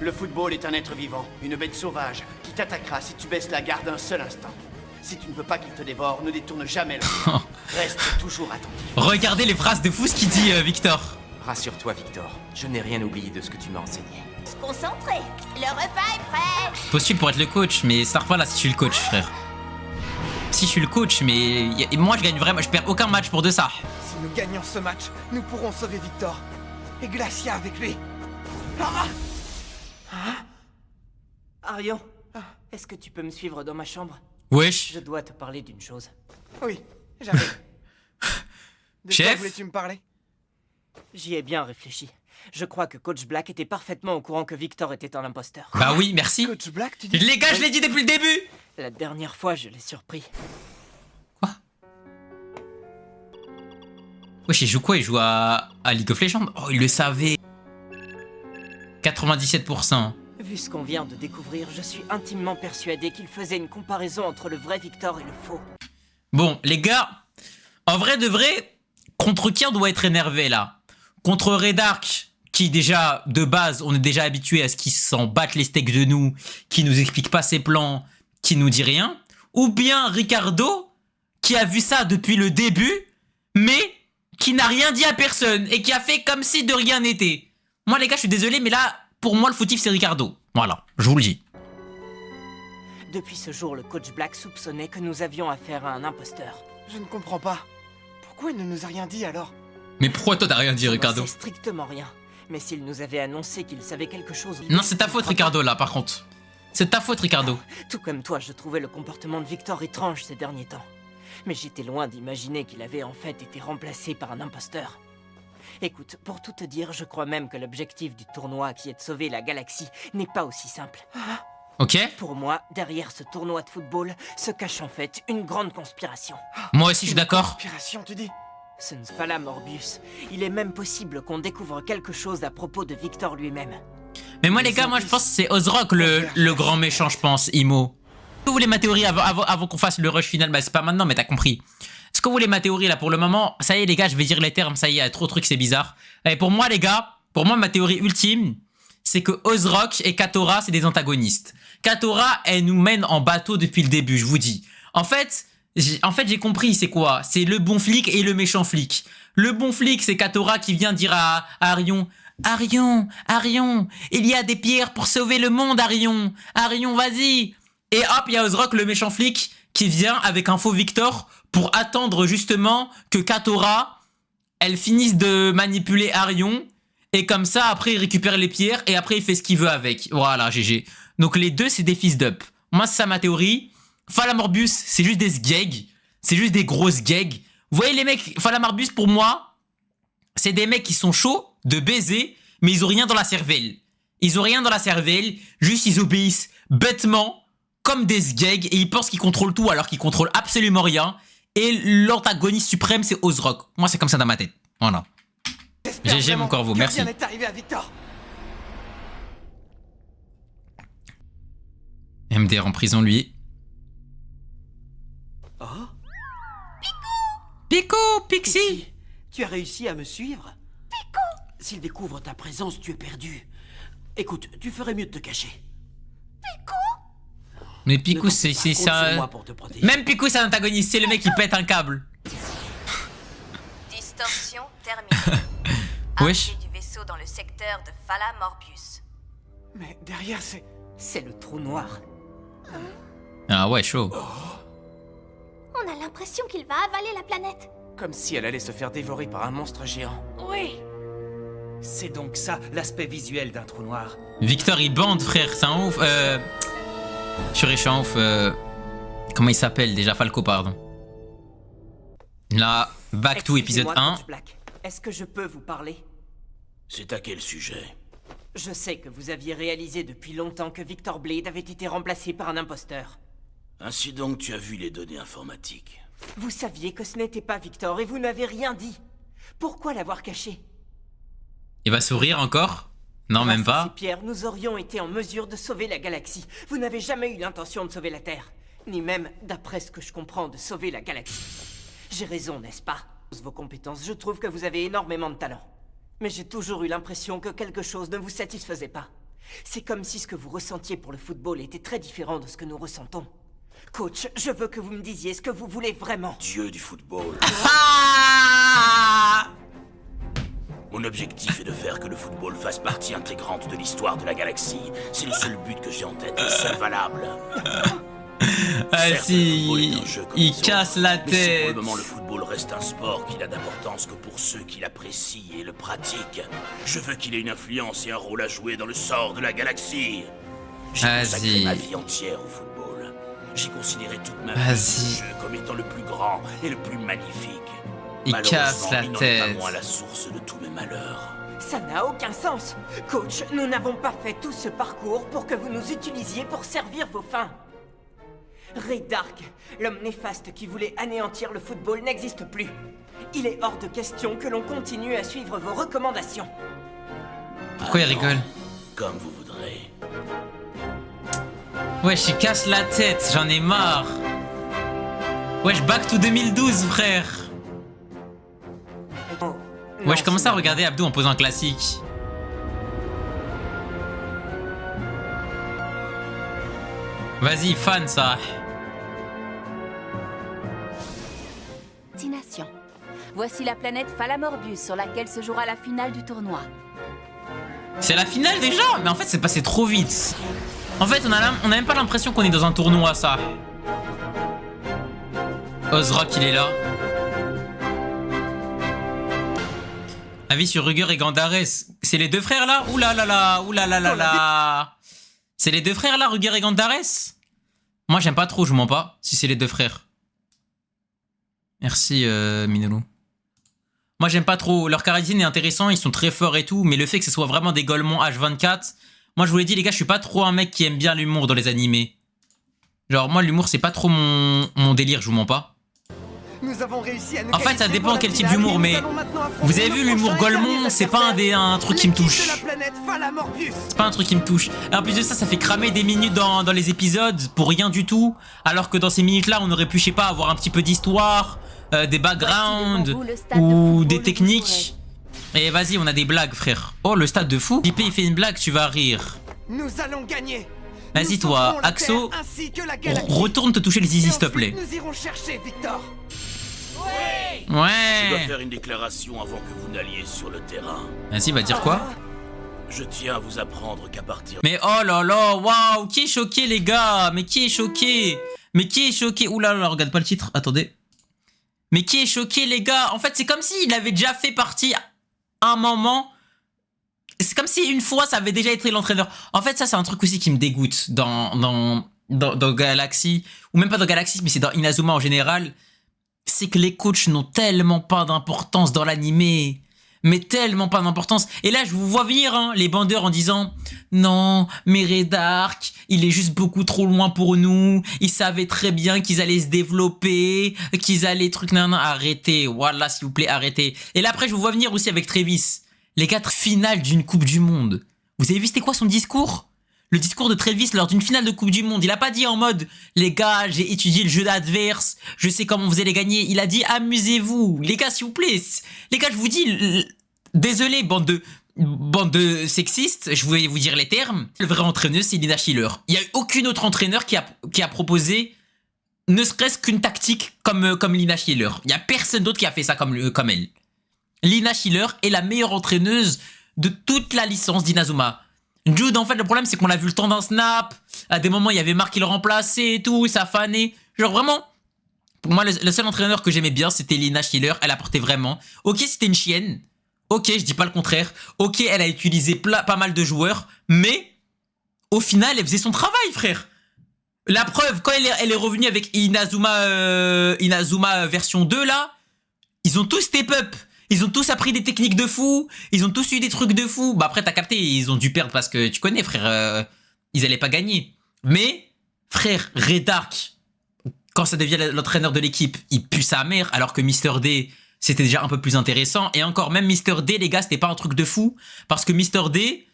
Le football est un être vivant, une bête sauvage, qui t'attaquera si tu baisses la garde un seul instant. Si tu ne veux pas qu'il te dévore, ne détourne jamais le regard. Reste toujours attentif. Regardez les phrases de fou ce qu'il dit, Victor. Rassure-toi, Victor. Je n'ai rien oublié de ce que tu m'as enseigné. Se concentrer. Le repas est prêt. Postule pour être le coach, mais ça repart là si je suis le coach, frère. Si je suis le coach, mais moi je gagne vraiment, je perds aucun match pour de ça. Si nous gagnons ce match, nous pourrons sauver Victor. Et Glacia avec lui. Ah! Arion, est-ce que tu peux me suivre dans ma chambre? Wesh. Je dois te parler d'une chose. Oui, j'arrive. De quoi Chef? voulais-tu me parler? J'y ai bien réfléchi. Je crois que Coach Black était parfaitement au courant que Victor était un imposteur. Bah oui, merci. Coach Black, tu dis? Les gars, je l'ai dit depuis le début. La dernière fois, je l'ai surpris. Wesh, il joue quoi? Il joue à League of Legends? Oh, il le savait. 97%. Vu ce qu'on vient de découvrir, je suis intimement persuadé qu'il faisait une comparaison entre le vrai Victor et le faux. Bon, les gars, en vrai de vrai, contre qui on doit être énervé là? Contre Redark, qui déjà, de base, on est déjà habitué à ce qu'il s'en batte les steaks de nous, qui nous explique pas ses plans, qui nous dit rien? Ou bien Ricardo, qui a vu ça depuis le début, mais qui n'a rien dit à personne et qui a fait comme si de rien n'était? Moi, les gars, je suis désolé, mais là, pour moi, le fautif, c'est Ricardo. Voilà, je vous le dis. Depuis ce jour, le Coach Black soupçonnait que nous avions affaire à un imposteur. Je ne comprends pas. Pourquoi il ne nous a rien dit alors? Mais pourquoi toi, t'as rien dit, Ricardo? C'est strictement rien. Mais s'il nous avait annoncé qu'il savait quelque chose... Non, c'est ta faute, Ricardo, là, par contre. C'est ta faute, Ricardo. Tout comme toi, je trouvais le comportement de Victor étrange ces derniers temps. Mais j'étais loin d'imaginer qu'il avait en fait été remplacé par un imposteur. Écoute, pour tout te dire, je crois même que l'objectif du tournoi, qui est de sauver la galaxie, n'est pas aussi simple. Ok. Pour moi, derrière ce tournoi de football, se cache en fait une grande conspiration. Moi aussi, je suis d'accord. Conspiration, tu dis? Ce n'est pas là, Morbius. Il est même possible qu'on découvre quelque chose à propos de Victor lui-même. Mais moi, les gars, moi, je pense que c'est Ozrock le grand méchant, je pense, Imo. Est-ce que vous voulez ma théorie avant qu'on fasse le rush final? Bah, c'est pas maintenant, mais t'as compris. Est-ce que vous voulez ma théorie, là, pour le moment? Ça y est, les gars, je vais dire les termes, ça y est, il y a trop de trucs, c'est bizarre. Et pour moi, les gars, pour moi, ma théorie ultime, c'est que Ozrock et Katora, c'est des antagonistes. Katora, elle nous mène en bateau depuis le début, je vous dis. En fait, j'ai compris, c'est quoi? C'est le bon flic et le méchant flic. Le bon flic, c'est Katora qui vient dire à Arion... Arion, il y a des pierres pour sauver le monde, Arion, vas-y. Et hop, il y a Ozrock, le méchant flic, qui vient avec un faux Victor pour attendre justement que Katora, elle finisse de manipuler Arion, et comme ça, après, il récupère les pierres, et après, il fait ce qu'il veut avec. Voilà, GG. Donc les deux, c'est des fils d'up. Moi, c'est ça ma théorie. Falamorbius, c'est juste des sgegs. C'est juste des grosses gags. Vous voyez les mecs, Falamorbius, pour moi, c'est des mecs qui sont chauds de baiser, mais ils ont rien dans la cervelle. Ils ont rien dans la cervelle, juste ils obéissent bêtement, comme des sgegs, et ils pensent qu'ils contrôlent tout alors qu'ils contrôlent absolument rien. Et l'antagoniste suprême, c'est Ozrock. Moi, c'est comme ça dans ma tête. Voilà. GG, mon corbeau, merci. Rien n'est arrivé à Victor. MDR en prison, lui. Oh, Pico, Pixie. tu as réussi à me suivre? S'il découvre ta présence, tu es perdu. Écoute, tu ferais mieux de te cacher. Mais Pico, c'est Compte sur ça. moi pour te protéger. Même Pico, c'est un antagoniste. C'est le mec qui pète un câble. Distorsion terminée. Wesh. Arrivée du vaisseau dans le secteur de Falamorbius. Mais derrière, c'est... C'est le trou noir. Ah ouais, chaud. On a l'impression qu'il va avaler la planète. Comme si elle allait se faire dévorer par un monstre géant. Oui. C'est donc ça, l'aspect visuel d'un trou noir. Victor, il bande, frère. C'est un ouf. Fury, je suis un ouf. Comment il s'appelle déjà? Falco, pardon. Là, back to épisode 1. Coach Black, est-ce que je peux vous parler? C'est à quel sujet? Je sais que vous aviez réalisé depuis longtemps que Victor Blade avait été remplacé par un imposteur. Ainsi donc, tu as vu les données informatiques. Vous saviez que ce n'était pas Victor et vous n'avez rien dit. Pourquoi l'avoir caché? Il va sourire encore? Non, même Grâce à pas. ces pierres, nous aurions été en mesure de sauver la galaxie. Vous n'avez jamais eu l'intention de sauver la Terre. Ni même, d'après ce que je comprends, de sauver la galaxie. J'ai raison, n'est-ce pas? Vos compétences, je trouve que vous avez énormément de talent. Mais j'ai toujours eu l'impression que quelque chose ne vous satisfaisait pas. C'est comme si ce que vous ressentiez pour le football était très différent de ce que nous ressentons. Coach, je veux que vous me disiez ce que vous voulez vraiment. Dieu du football. Ah! Mon objectif est de faire que le football fasse partie intégrante de l'histoire de la galaxie. C'est le seul but que j'ai en tête, le seul valable. Ah Certes, si, le football est un jeu comme il les casse autres, la mais si pour tête. le moment le football reste un sport qui n'a d'importance que pour ceux qui l'apprécient et le pratiquent, je veux qu'il ait une influence et un rôle à jouer dans le sort de la galaxie. J'ai consacré Vas-y. ma vie entière au football. J'ai considéré toute ma vie Vas-y. ce jeu comme étant le plus grand et le plus magnifique. Il casse la il n'en est tête. pas moins la source de tous mes malheurs. Ça n'a aucun sens. Coach, nous n'avons pas fait tout ce parcours pour que vous nous utilisiez pour servir vos fins. Ray Dark, l'homme néfaste qui voulait anéantir le football, n'existe plus. Il est hors de question que l'on continue à suivre vos recommandations. Pourquoi il rigole? Comme vous voudrez. Wesh, il casse la tête, j'en ai marre. Wesh, back to 2012, frère. Wesh, je commence à regarder Abdou en posant un classique. Vas-y, fan ça. Destination. Voici la planète Phalamorbius sur laquelle se jouera la finale du tournoi. C'est la finale déjà? Mais en fait, c'est passé trop vite. En fait, on a même pas l'impression qu'on est dans un tournoi, ça. Ozrock, il est là. Avis sur Ruger et Gandares. C'est les deux frères là? Ouh là là là, ouh là là là là. C'est les deux frères là, Ruger et Gandares? Moi, j'aime pas trop, je mens pas, si c'est les deux frères. Merci, Minoru. Moi, j'aime pas trop. Leur charisme est intéressant, ils sont très forts et tout, mais le fait que ce soit vraiment des Golemons H24, moi, je vous l'ai dit, les gars, je suis pas trop un mec qui aime bien l'humour dans les animés. Genre, moi, l'humour, c'est pas trop mon délire, je vous mens pas. Nous avons réussi à nous En fait, ça qualifier dépend pour la quel type finale, d'humour, et mais nous allons maintenant affronter vous avez notre vu l'humour prochain et Golemon, dernier c'est pas un truc qui me l'équipe touche. de la planète Phalamorbius. C'est pas un truc qui me touche. Et en plus de ça, ça fait cramer des minutes dans les épisodes pour rien du tout. Alors que dans ces minutes-là, on aurait pu, je sais pas, avoir un petit peu d'histoire, des backgrounds ou des techniques. Et vas-y, on a des blagues, frère. Oh, le stade de fou. JP, il fait une blague, tu vas rire. Nous allons gagner. Vas-y, toi, Axo, retourne te toucher les zizi, s'il te plaît. Nous irons chercher Victor. Je dois Ouais. faire une déclaration avant que vous n'alliez sur le terrain. Vas-y, va dire quoi? Je tiens à vous apprendre qu'à partir... Mais oh là là, waouh, qui est choqué, les gars? Mais qui est choqué? Mais qui est choqué? Ouh là là, regarde pas le titre, attendez. Mais qui est choqué, les gars? En fait, c'est comme s'il avait déjà fait partie à un moment. C'est comme si une fois, ça avait déjà été l'entraîneur. En fait, ça, c'est un truc aussi qui me dégoûte dans Galaxy. Ou même pas dans Galaxy, mais c'est dans Inazuma en général. C'est que les coachs n'ont tellement pas d'importance dans l'animé. Mais tellement pas d'importance. Et là, je vous vois venir, hein, les bandeurs en disant « Non, mais Ray Dark, il est juste beaucoup trop loin pour nous. Ils savaient très bien qu'ils allaient se développer, qu'ils allaient truc nan. Arrêtez, voilà, s'il vous plaît, arrêtez. » Et là, après, je vous vois venir aussi avec Travis. Les 4 finales d'une Coupe du Monde. Vous avez vu c'était quoi son discours? Le discours de Travis lors d'une finale de Coupe du Monde. Il a pas dit en mode « Les gars, j'ai étudié le jeu adverse, je sais comment vous allez gagner. » Il a dit « Amusez-vous. » Les gars, s'il vous plaît. Les gars, je vous dis... Désolé, bande de sexistes, je voulais vous dire les termes. Le vrai entraîneur, c'est Lina Schiller. Il n'y a eu aucun autre entraîneur qui a proposé ne serait-ce qu'une tactique comme Lina Schiller. Il n'y a personne d'autre qui a fait ça comme elle. Lina Schiller est la meilleure entraîneuse de toute la licence d'Inazuma. Jude, en fait, le problème, c'est qu'on l'a vu le temps d'un snap. À des moments, il y avait Marc qui le remplaçait et tout, ça fanait. Genre, vraiment, pour moi, le seul entraîneur que j'aimais bien, c'était Lina Schiller. Elle apportait vraiment. Ok, c'était une chienne. Ok, je dis pas le contraire. Ok, elle a utilisé pas mal de joueurs. Mais, au final, elle faisait son travail, frère. La preuve, quand elle est revenue avec Inazuma version 2, là, ils ont tous step up. Ils ont tous appris des techniques de fou. Ils ont tous eu des trucs de fou. Bah après, t'as capté, ils ont dû perdre parce que tu connais, frère. Ils allaient pas gagner. Mais, frère, Ray Dark, quand ça devient l'entraîneur de l'équipe, il pue sa mère. Alors que Mr. D, c'était déjà un peu plus intéressant. Et encore, même Mr. D, les gars, c'était pas un truc de fou. Parce que Mr. D,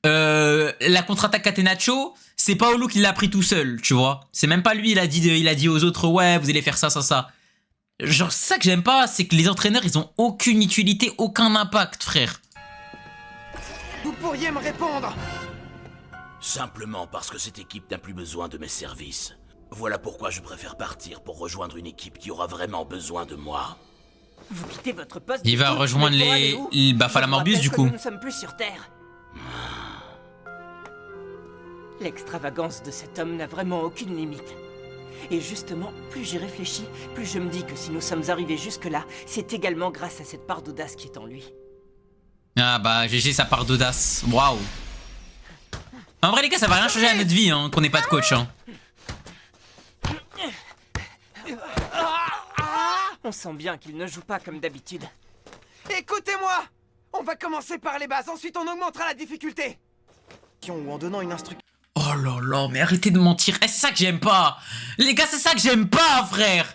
la contre-attaque Catenaccio, c'est Paolo qui l'a pris tout seul, tu vois. C'est même pas lui, il a dit aux autres, ouais, vous allez faire ça, ça, ça. Genre, ça que j'aime pas, c'est que les entraîneurs, ils ont aucune utilité, aucun impact, frère. Vous pourriez me répondre? Simplement parce que cette équipe n'a plus besoin de mes services. Voilà pourquoi je préfère partir pour rejoindre une équipe qui aura vraiment besoin de moi. Vous quittez votre poste. Il va rejoindre les Phalamorbius, du coup. Nous ne sommes plus sur Terre. L'extravagance de cet homme n'a vraiment aucune limite. Et justement, plus j'y réfléchis, plus je me dis que si nous sommes arrivés jusque-là, c'est également grâce à cette part d'audace qui est en lui. Ah bah, GG, sa part d'audace. Waouh. En vrai, les gars, ça va rien changer à notre vie, hein, qu'on n'ait pas de coach, hein. On sent bien qu'il ne joue pas comme d'habitude. Écoutez-moi! On va commencer par les bases, ensuite on augmentera la difficulté. Ou en donnant une instruction. Oh là là, mais arrêtez de mentir. Eh, c'est ça que j'aime pas. Les gars, c'est ça que j'aime pas, frère.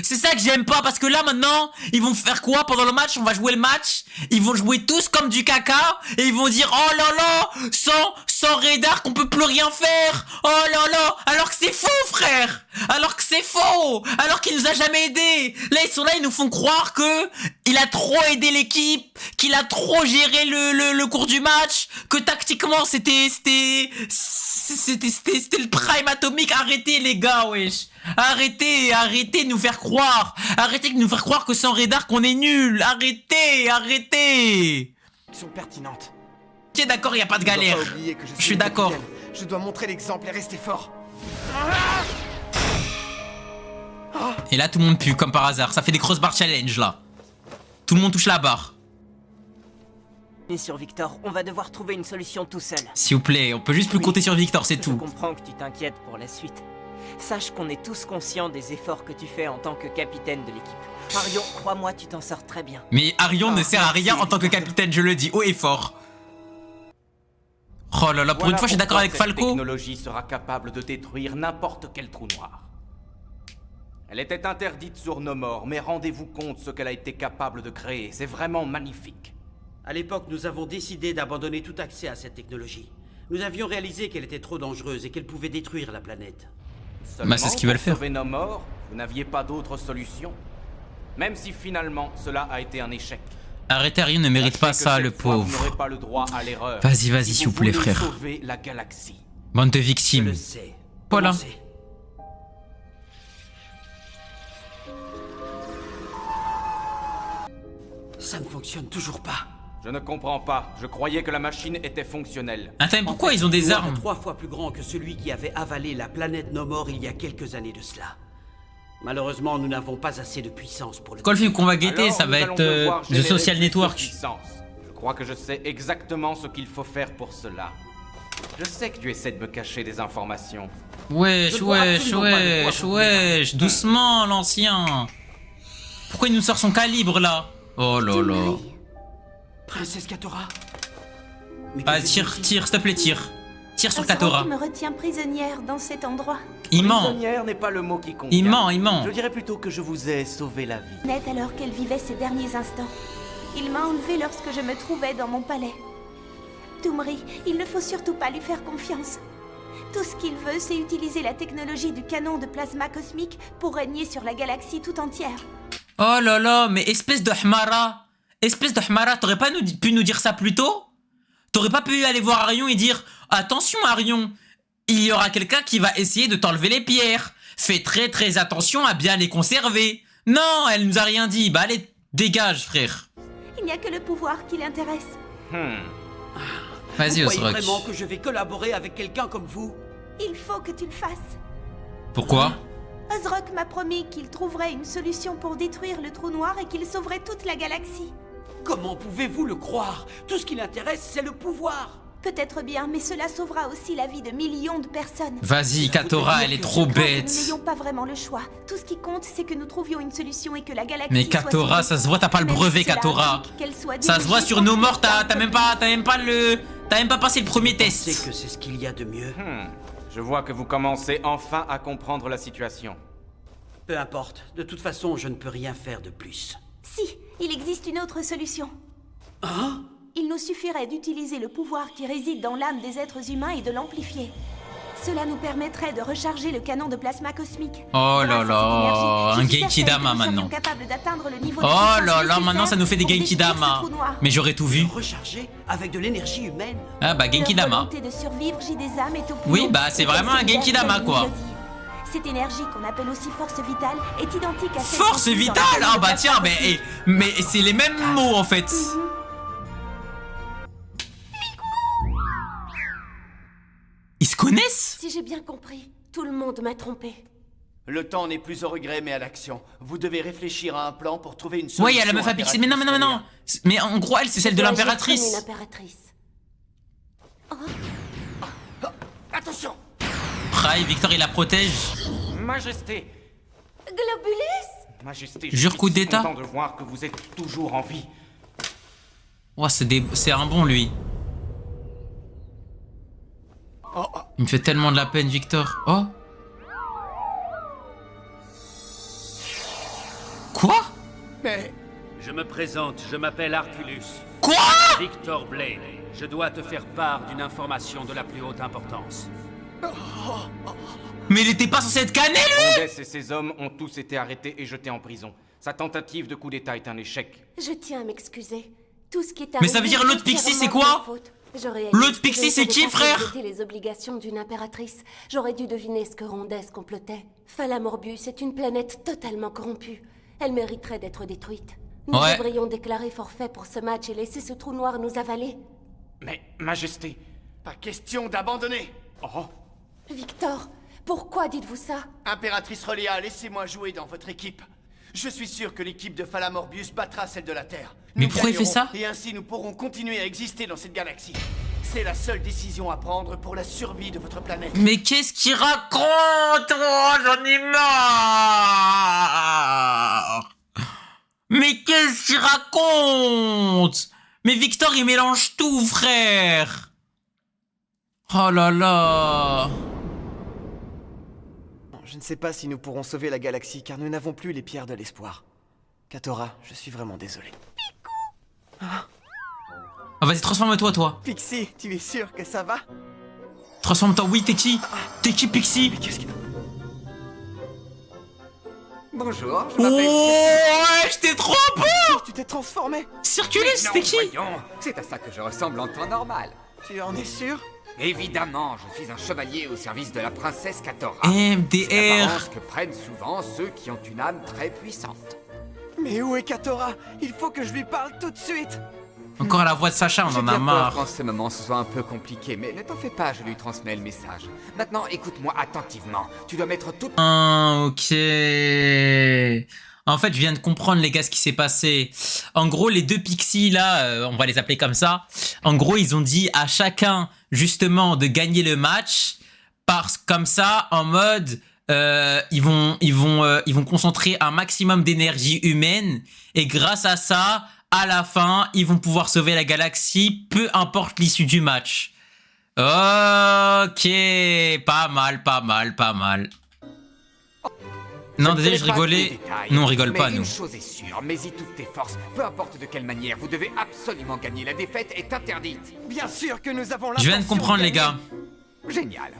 C'est ça que j'aime pas, parce que là, maintenant, ils vont faire quoi pendant le match? On va jouer le match. Ils vont jouer tous comme du caca. Et ils vont dire, oh là là, sans radar qu'on peut plus rien faire. Oh là là, alors que c'est faux, frère. Alors que c'est faux. Alors qu'il nous a jamais aidés. Là, ils sont là, ils nous font croire que il a trop aidé l'équipe, qu'il a trop géré le cours du match, que tactiquement, c'était le prime atomique. Arrêtez, les gars, wesh. Arrêtez de nous faire croire. Arrêtez de nous faire croire que sans radar qu'on est nul. Arrêtez. Sont pertinentes. Ok, d'accord, y a pas de galère. Je suis d'accord. Je dois montrer l'exemple et rester fort. Et là, tout le monde pue, comme par hasard. Ça fait des crossbar challenge, là. Tout le monde touche la barre. Et sur Victor, on va devoir trouver une solution tout seul. S'il vous plaît, on peut juste plus compter sur Victor, c'est tout. Je comprends que tu t'inquiètes pour la suite. Sache qu'on est tous conscients des efforts que tu fais en tant que capitaine de l'équipe. Arion, crois-moi, tu t'en sors très bien. Mais Arion ne sert à rien en tant que capitaine, je le dis haut et fort. Oh là là, pour une fois, je suis d'accord avec Falco. La technologie sera capable de détruire n'importe quel trou noir. Elle était interdite sur Nomor, mais rendez-vous compte ce qu'elle a été capable de créer. C'est vraiment magnifique. À l'époque, nous avons décidé d'abandonner tout accès à cette technologie. Nous avions réalisé qu'elle était trop dangereuse et qu'elle pouvait détruire la planète. Seulement, c'est ce qu'ils veulent faire. Pour sauver Nomor, vous n'aviez pas d'autre solution. Même si finalement, cela a été un échec. Arrêtez, Arion ne mérite pas ça, le pauvre. Vous n'aurez pas le droit à l'erreur. Vas-y, s'il vous plaît, frère. Sauver la galaxie. Bande de victimes. Je le sais. Voilà. Ça ne fonctionne toujours pas. Je ne comprends pas. Je croyais que la machine était fonctionnelle. Attends, mais pourquoi ils ont des armes? 3 fois plus grand que celui qui avait avalé la planète Nomor il y a quelques années de cela. Malheureusement, nous n'avons pas assez de puissance pour le... Quoi, le film qu'on va guetter, ça va être The Social Network. Je crois que je sais exactement ce qu'il faut faire pour cela. Je sais que tu essaies de me cacher des informations. Wesh, doucement, l'ancien. Pourquoi il nous sort son calibre, là? Oh là là. Princesse Katora. Ah, tire, s'il te plaît, tire. Tire sur Katora. me retient prisonnière dans cet endroit. Il ment. Prisonnière n'est pas le mot qui compte. Il ment. Je dirais plutôt que je vous ai sauvé la vie. Net alors qu'elle vivait ses derniers instants. Il m'a enlevée lorsque je me trouvais dans mon palais. Toumri, il ne faut surtout pas lui faire confiance. Tout ce qu'il veut, c'est utiliser la technologie du canon de plasma cosmique pour régner sur la galaxie tout entière. Oh là là, mais espèce de Hmara. T'aurais pas pu nous dire ça plus tôt? T'aurais pas pu aller voir Arion et dire « Attention Arion, il y aura quelqu'un qui va essayer de t'enlever les pierres. Fais très attention à bien les conserver. » Non, elle nous a rien dit. Bah allez, dégage, frère. Il n'y a que le pouvoir qui l'intéresse. Vas-y, Vous croyez Osrock. vraiment que je vais collaborer avec quelqu'un comme vous? Il faut que tu le fasses. Pourquoi? Osrock m'a promis qu'il trouverait une solution pour détruire le trou noir et qu'il sauverait toute la galaxie. Comment pouvez-vous le croire? Tout ce qui l'intéresse, c'est le pouvoir. Peut-être bien, mais cela sauvera aussi la vie de millions de personnes. Vas-y, Katora, elle est trop bête. Nous n'ayons pas vraiment le choix. Tout ce qui compte, c'est que nous trouvions une solution et que la galaxie Mais soit Katora, sauvée. ça se voit, t'as pas le brevet, Katora. Ça se voit sur nos morts, t'as même pas passé le premier test. Je sais que c'est ce qu'il y a de mieux. Je vois que vous commencez enfin à comprendre la situation. Peu importe. De toute façon, je ne peux rien faire de plus. Si, il existe une autre solution. Hein? Il nous suffirait d'utiliser le pouvoir qui réside dans l'âme des êtres humains et de l'amplifier. Cela nous permettrait de recharger le canon de plasma cosmique. Oh là là, un Genkidama maintenant. Oh là là, maintenant ça nous fait des Genkidama. Mais j'aurais tout vu. Recharger avec de l'énergie humaine. Ah bah Genkidama. Oui, bah c'est vraiment un Genkidama quoi. Cette énergie qu'on appelle aussi force vitale est identique à celle Force vitale? Ah bah tiens, mais c'est les mêmes mots en fait. Ils se connaissent? Si j'ai bien compris, tout le monde m'a trompé. Le temps n'est plus au regret mais à l'action. Vous devez réfléchir à un plan pour trouver une solution. Ouais, il y a la meuf à pixel. Mais non. Mais en gros, elle, c'est celle de l'impératrice. Attention! Pry, Victor, il la protège. Majesté. Globulus? Majesté, Jure coup je suis si d'état. content de voir que vous êtes toujours en vie. Oh, c'est un bon, lui. Il me fait tellement de la peine, Victor. Oh. Quoi? Mais... Je me présente, je m'appelle Arculus. Quoi? Victor Blade. Je dois te faire part d'une information de la plus haute importance. Mais il était pas censé être cané, lui! Rondess et ses hommes ont tous été arrêtés et jetés en prison. Sa tentative de coup d'état est un échec. Je tiens à m'excuser. Tout ce qui est Mais ça veut dire l'autre Pixie, c'est quoi? L'autre Pixie, c'est qui, frère? Les obligations d'une impératrice. J'aurais dû deviner ce que Rondess complotait. Falamorbius est une planète totalement corrompue. Elle mériterait d'être détruite. Nous devrions déclarer forfait pour ce match et laisser ce trou noir nous avaler. Mais, Majesté... Pas question d'abandonner. Oh. Victor, pourquoi dites-vous ça? Impératrice Relia, laissez-moi jouer dans votre équipe. Je suis sûr que l'équipe de Falamorbius battra celle de la Terre. Mais pourquoi il fait ça? Et ainsi nous pourrons continuer à exister dans cette galaxie. C'est la seule décision à prendre pour la survie de votre planète. Mais qu'est-ce qu'il raconte? Oh, j'en ai marre! Mais qu'est-ce qu'il raconte? Mais Victor, il mélange tout, frère! Oh là là! Je ne sais pas si nous pourrons sauver la galaxie, car nous n'avons plus les pierres de l'espoir. Katora, je suis vraiment désolé. Ah, vas-y, transforme-toi, toi. Pixie, tu es sûr que ça va? Transforme-toi, oui, t'es qui? T'es qui, Pixie? Mais qu'est-ce que... Bonjour, je m'appelle... Ouais, j'étais trop beau! Tu t'es transformé? Circulus, c'était qui? Voyons, c'est à ça que je ressemble en temps normal. Tu en es sûr? Évidemment, je suis un chevalier au service de la princesse Katora. MDR. C'est l'apparence que prennent souvent ceux qui ont une âme très puissante. Mais où est Katora? Il faut que je lui parle tout de suite. Encore à la voix de Sacha, on en a marre. En ce moment, ce soit un peu compliqué, mais ne t'en fais pas, je lui transmets le message. Maintenant, écoute-moi attentivement. Tu dois mettre tout... Ah, ok. En fait, je viens de comprendre, les gars, ce qui s'est passé. En gros, les deux Pixies, là, on va les appeler comme ça. En gros, ils ont dit à chacun, justement, de gagner le match. Parce comme ça, en mode... ils vont concentrer un maximum d'énergie humaine. Et grâce à ça... À la fin, ils vont pouvoir sauver la galaxie, peu importe l'issue du match. Ok, pas mal, pas mal, pas mal. Non, désolé, je rigolais. Nous, on rigole pas, nous. Une chose est sûre, mets-y toutes tes forces. Peu importe de quelle manière, vous devez absolument gagner. La défaite est interdite. Bien sûr que nous avons Je viens de comprendre, les gars. Génial.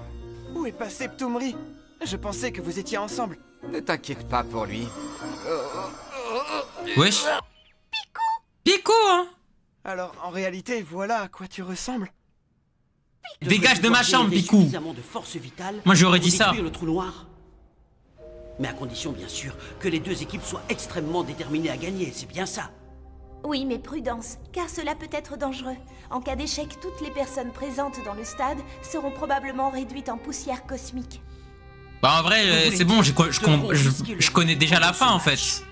Où est passé Ptoumri? Je pensais que vous étiez ensemble. Ne t'inquiète pas pour lui. Wesh. Pico, hein. Alors, en réalité, voilà à quoi tu ressembles. Dégage de ma chambre, Picou. De force vitale Moi, j'aurais dit pour ça. détruire le trou noir. Mais à condition, bien sûr, que les deux équipes soient extrêmement déterminées à gagner, c'est bien ça. Oui, mais prudence, car cela peut être dangereux. En cas d'échec, toutes les personnes présentes dans le stade seront probablement réduites en poussière cosmique. Bah, en vrai, c'est bon, je connais déjà la fin, en fait.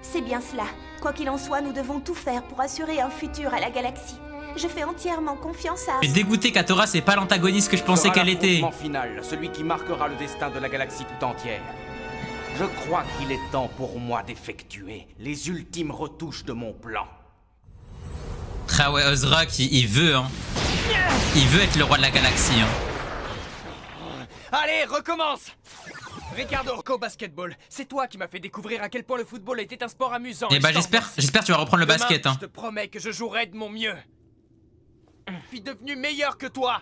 C'est bien cela. Quoi qu'il en soit, nous devons tout faire pour assurer un futur à la galaxie. Je fais entièrement confiance à... Je suis dégoûté, Katora, c'est pas l'antagoniste que je pensais qu'elle était. Final, celui qui marquera le destin de la galaxie tout entière. Je crois qu'il est temps pour moi d'effectuer les ultimes retouches de mon plan. Ah ouais, Ozrak, il veut, hein. Il veut être le roi de la galaxie, hein. Allez, recommence! Ricardo, Orco Basketball, c'est toi qui m'as fait découvrir à quel point le football était un sport amusant. Et bah j'espère que tu vas reprendre le basket, hein. Je te promets que je jouerai de mon mieux. Je suis devenu meilleur que toi.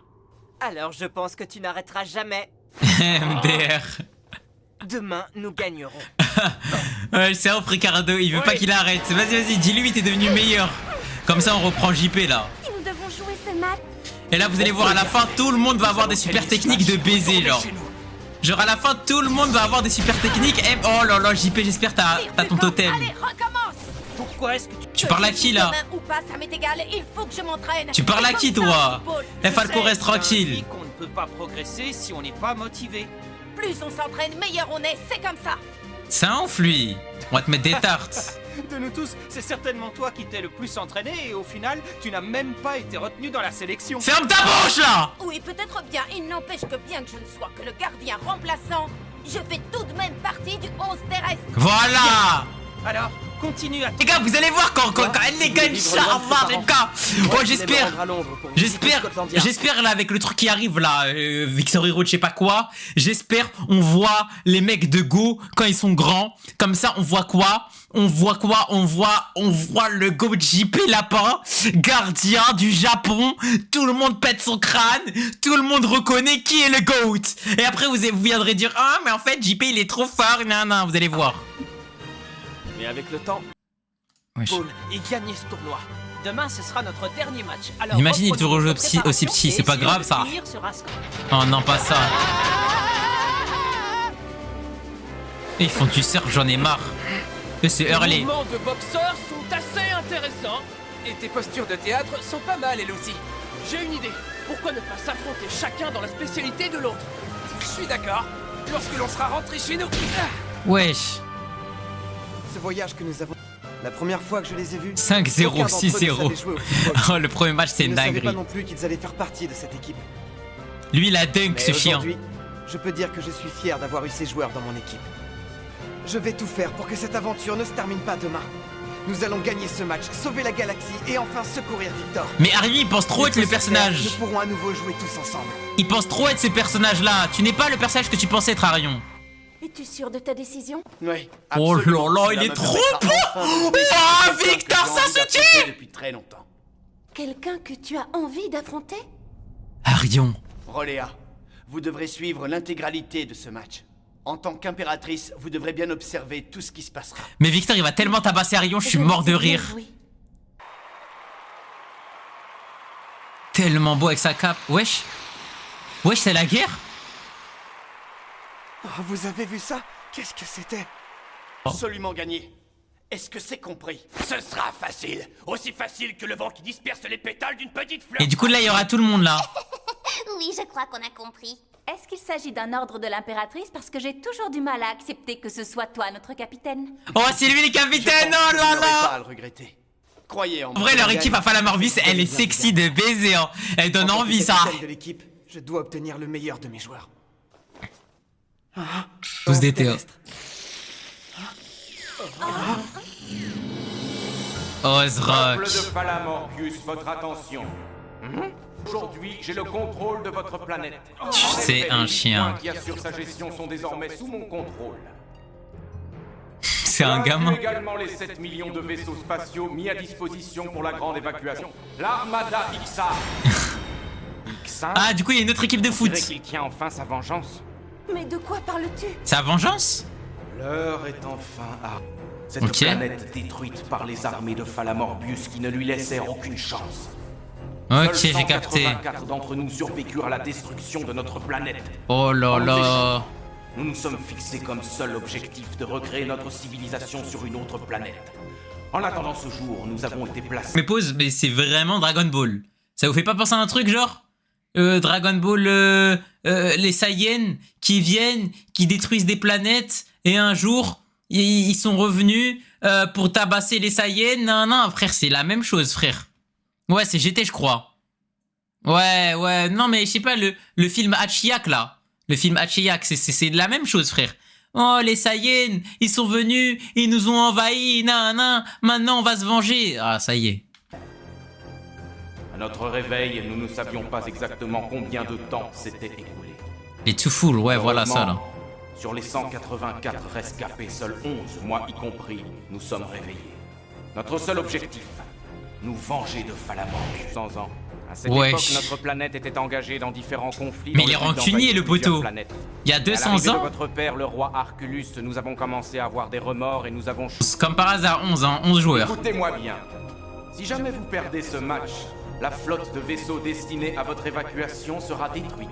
Alors je pense que tu n'arrêteras jamais. MDR. Demain, nous gagnerons. Ouais, c'est off, Ricardo, il veut pas qu'il arrête. Vas-y, dis-lui, t'es devenu meilleur. Comme ça, on reprend JP, là. Si nous devons jouer ce match... Et là, vous allez voir, à la fin, tout le monde va avoir des super techniques de baiser, genre. Genre, à la fin, tout le monde va avoir des super techniques. Et... oh là là, JP, j'espère t'as ton totem. Allez, recommence. Pourquoi est-ce que tu parles à qui, là? Demain ou pas, ça m'est égal, il faut que je m'entraîne. Tu parles à qui, toi? Eh, Falco, reste tranquille. On ne peut pas progresser si on n'est pas motivé. Plus on s'entraîne, meilleur on est, c'est comme ça. Ça enfle, lui. On va te mettre des tartes. De nous tous, c'est certainement toi qui t'es le plus entraîné et au final, tu n'as même pas été retenu dans la sélection. Ferme ta bouche, là! Oui, peut-être bien, il n'empêche que bien que je ne sois que le gardien remplaçant, Je fais tout de même partie du 11 terrestre. Voilà. Alors, continue à... Les gars, vous allez voir quand elle les gagne, charmant, les gars. Oh, j'espère là avec le truc qui arrive là, Victor Hero, je sais pas quoi. J'espère on voit les mecs de Go quand ils sont grands. Comme ça, on voit quoi? On voit le Go JP Lapin, gardien du Japon. Tout le monde pète son crâne. Tout le monde reconnaît qui est le GOAT. Et après, vous viendrez dire, ah, mais en fait, JP il est trop fort. Non, vous allez voir. Mais avec le temps, Paul et gagner ce tournoi. Demain, ce sera notre dernier match. Alors, imagine il te rejoue aussi petit, c'est pas grave ça. Oh non, pas ça. Ils font du surf, j'en ai marre. C'est Hurley. Les mouvements de boxeurs sont assez intéressants. Et tes postures de théâtre sont pas mal, elles aussi. J'ai une idée. Pourquoi ne pas s'affronter chacun dans la spécialité de l'autre? Je suis d'accord. Lorsque l'on sera rentré chez nous. Wesh. Ce voyage que nous avons... La première fois que je les ai vus... 5-0, 6-0. Oh, le premier match, c'est une dinguerie. Je ne savais pas non plus qu'ils allaient faire partie de cette équipe. Lui, il a dunk, ce chien. Aujourd'hui, je peux dire que je suis fier d'avoir eu ces joueurs dans mon équipe. Je vais tout faire pour que cette aventure ne se termine pas demain. Nous allons gagner ce match, sauver la galaxie et enfin secourir Victor. Mais Harry, il pense trop être le personnage. Nous pourrons à nouveau jouer tous ensemble. Il pense trop être ce personnage-là. Tu n'es pas le personnage que tu pensais être, Arion. Es-tu sûr de ta décision? Oui. Oh là là, il est trop beau. Oh, Victor, ça se tue depuis très longtemps. Quelqu'un que tu as envie d'affronter? Arion. Roléa, vous devrez suivre l'intégralité de ce match. En tant qu'impératrice, vous devrez bien observer tout ce qui se passera. Mais Victor, il va tellement tabasser Arion, je suis mort de rire. Oui. Tellement beau avec sa cape. Wesh. Wesh, c'est la guerre? Oh, vous avez vu ça? Qu'est-ce que c'était? Absolument gagné. Est-ce que c'est compris? Ce sera facile. Aussi facile que le vent qui disperse les pétales d'une petite fleur. Et du coup, là, il y aura tout le monde, là. Oui, je crois qu'on a compris. Est-ce qu'il s'agit d'un ordre de l'impératrice? Parce que j'ai toujours du mal à accepter que ce soit toi, notre capitaine. Oh, c'est lui le capitaine! Oh là là! Pas à le regretter. Croyez en moi. En vrai, leur équipe à Falamorbus, elle est sexy de baiser, hein. Elle donne envie, ça. De l'équipe, je dois obtenir le meilleur de mes joueurs. Tous des théâtres. Ozrock. Peuple de Falamorbus, votre attention. Aujourd'hui, j'ai le contrôle de votre planète. C'est un chien. Les points qui assurent sa gestion sont désormais sous mon contrôle. C'est un gamin. Également les 7 millions de vaisseaux spatiaux mis à disposition pour la grande évacuation. L'Armada Ixar. Ah, du coup, il y a une autre équipe de foot. Qu'il tient enfin sa vengeance. Mais de quoi parles-tu? Sa vengeance? L'heure est enfin à... Cette planète détruite par les armées de Falamorbus qui ne lui laissèrent aucune chance. Ok, j'ai capté. 184 d'entre nous survécurent à la destruction de notre planète. Oh là là. Nous nous sommes fixés comme seul objectif de recréer notre civilisation sur une autre planète. En attendant ce jour, nous avons été placés... Mais pause, mais c'est vraiment Dragon Ball. Ça vous fait pas penser à un truc genre Dragon Ball, les Saiyans qui viennent, qui détruisent des planètes, et un jour, ils sont revenus pour tabasser les Saiyans. Non, frère, c'est la même chose, frère. Ouais, c'est GT, je crois. Ouais, non, mais je sais pas, le film Hachiyak, là. Le film Hachiyak, c'est la même chose, frère. Oh, les Saiyans, ils sont venus, ils nous ont envahis, maintenant on va se venger. Ah, ça y est. À notre réveil, nous ne savions pas exactement combien de temps s'était écoulé. Les Too Full, ouais, voilà ça, là. Sur les 184 rescapés, seuls 11, moi y compris, nous sommes réveillés. Notre seul objectif, nous venger de Falamorbus. 100 ans. À cette époque, notre planète était engagée dans différents conflits. Mais il est rancunier, le poteau. Il y a 200 ans. De votre père, le roi Arculus, nous avons commencé à avoir des remords et nous avons... Comme par hasard, 11 joueurs. Écoutez-moi bien. Si jamais vous perdez ce match, la flotte de vaisseaux destinée à votre évacuation sera détruite.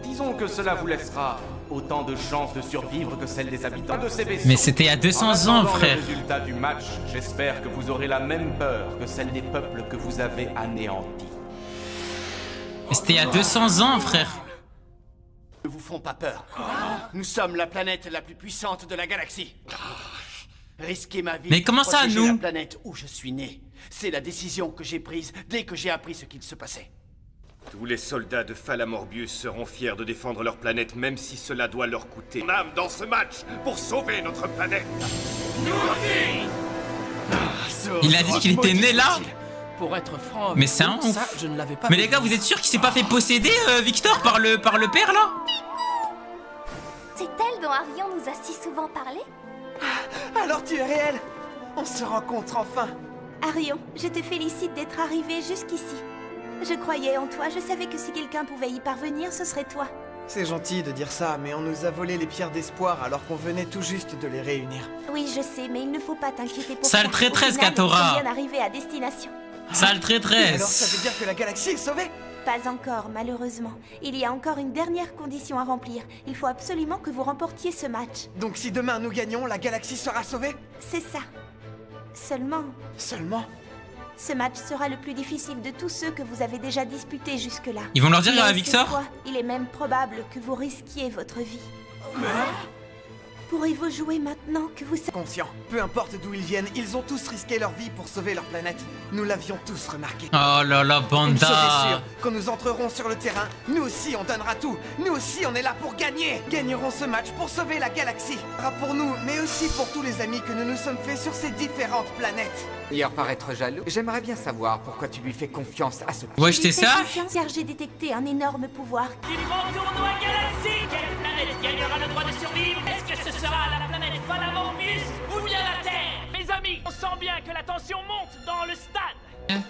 Disons que cela vous laissera autant de chances de survivre que celles des habitants de ces vaisseaux. Mais c'était il y a 200 ans, frère. Le résultat du match, j'espère que vous aurez la même peur que celle des peuples que vous avez anéantis. Mais c'était il y a 200 ans, frère. Ne vous font pas peur. Nous sommes la planète la plus puissante de la galaxie. Risquer ma vie. Mais comment ça, nous? La planète où je suis né. C'est la décision que j'ai prise dès que j'ai appris ce qu'il se passait. Tous les soldats de Falamorbius seront fiers de défendre leur planète, même si cela doit leur coûter son âme dans ce match pour sauver notre planète. Nous aussi. Il a dit qu'il était né là. Pour être franc, mais c'est un ouf. ça, je ne l'avais pas mais les gars, vous êtes sûrs qu'il s'est pas fait posséder, Victor, par le père là? C'est elle dont Arion nous a si souvent parlé? Alors tu es réel? On se rencontre enfin. Arion, je te félicite d'être arrivé jusqu'ici. Je croyais en toi, je savais que si quelqu'un pouvait y parvenir, ce serait toi. C'est gentil de dire ça, mais on nous a volé les pierres d'espoir alors qu'on venait tout juste de les réunir. Oui, je sais, mais il ne faut pas t'inquiéter pour Sale ça. traîtresse, Au final, Katora. ils sont bien arrivés à destination. Sale traîtresse. Alors ça veut dire que la galaxie est sauvée? Pas encore, malheureusement. Il y a encore une dernière condition à remplir. Il faut absolument que vous remportiez ce match. Donc si demain nous gagnons, la galaxie sera sauvée? C'est ça. Seulement... Seulement? Ce match sera le plus difficile de tous ceux que vous avez déjà disputés jusque-là. Ils vont leur dire à Mais Victor? cette fois, il est même probable que vous risquiez votre vie. Pourrez-vous jouer maintenant que vous savez... Conscient. Peu importe d'où ils viennent, ils ont tous risqué leur vie pour sauver leur planète. Nous l'avions tous remarqué. Oh là là, Une chose est Banda. sûre, quand nous entrerons sur le terrain, nous aussi on donnera tout. Nous aussi on est là pour gagner. Gagnerons ce match pour sauver la galaxie. Ce sera pour nous, mais aussi pour tous les amis que nous nous sommes faits sur ces différentes planètes. D'ailleurs, par être jaloux, j'aimerais bien savoir pourquoi tu lui fais confiance à ce point. Ouais, j'étais ça. Car j'ai détecté un énorme pouvoir. Du grand tournoi Galaxy, quelle planète gagnera le droit de survivre? Est-ce que ce sera la planète Falamorbius ou bien la Terre? Mes amis, on sent bien que la tension monte dans le stade.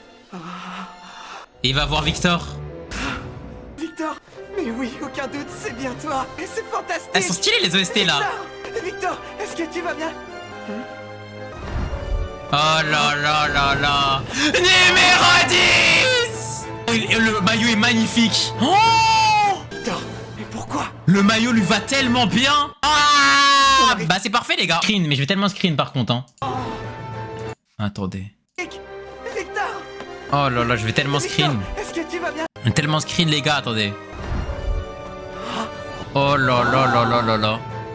Et il va voir Victor. Victor, mais oui, aucun doute, c'est bien toi. Et c'est fantastique. Elles sont stylées les OST là. Victor, est-ce que tu vas bien? Oh là là là là. Numéro 10. Le maillot est magnifique. Oh. Victor, mais pourquoi? Le maillot lui va tellement bien. Ah. Bah c'est parfait les gars. Screen, mais je vais tellement screen par contre hein. Attendez. Victor. Oh là là, je vais tellement screen. Est-ce que tu vas bien? Tellement screen les gars, attendez. Oh là là là là là là.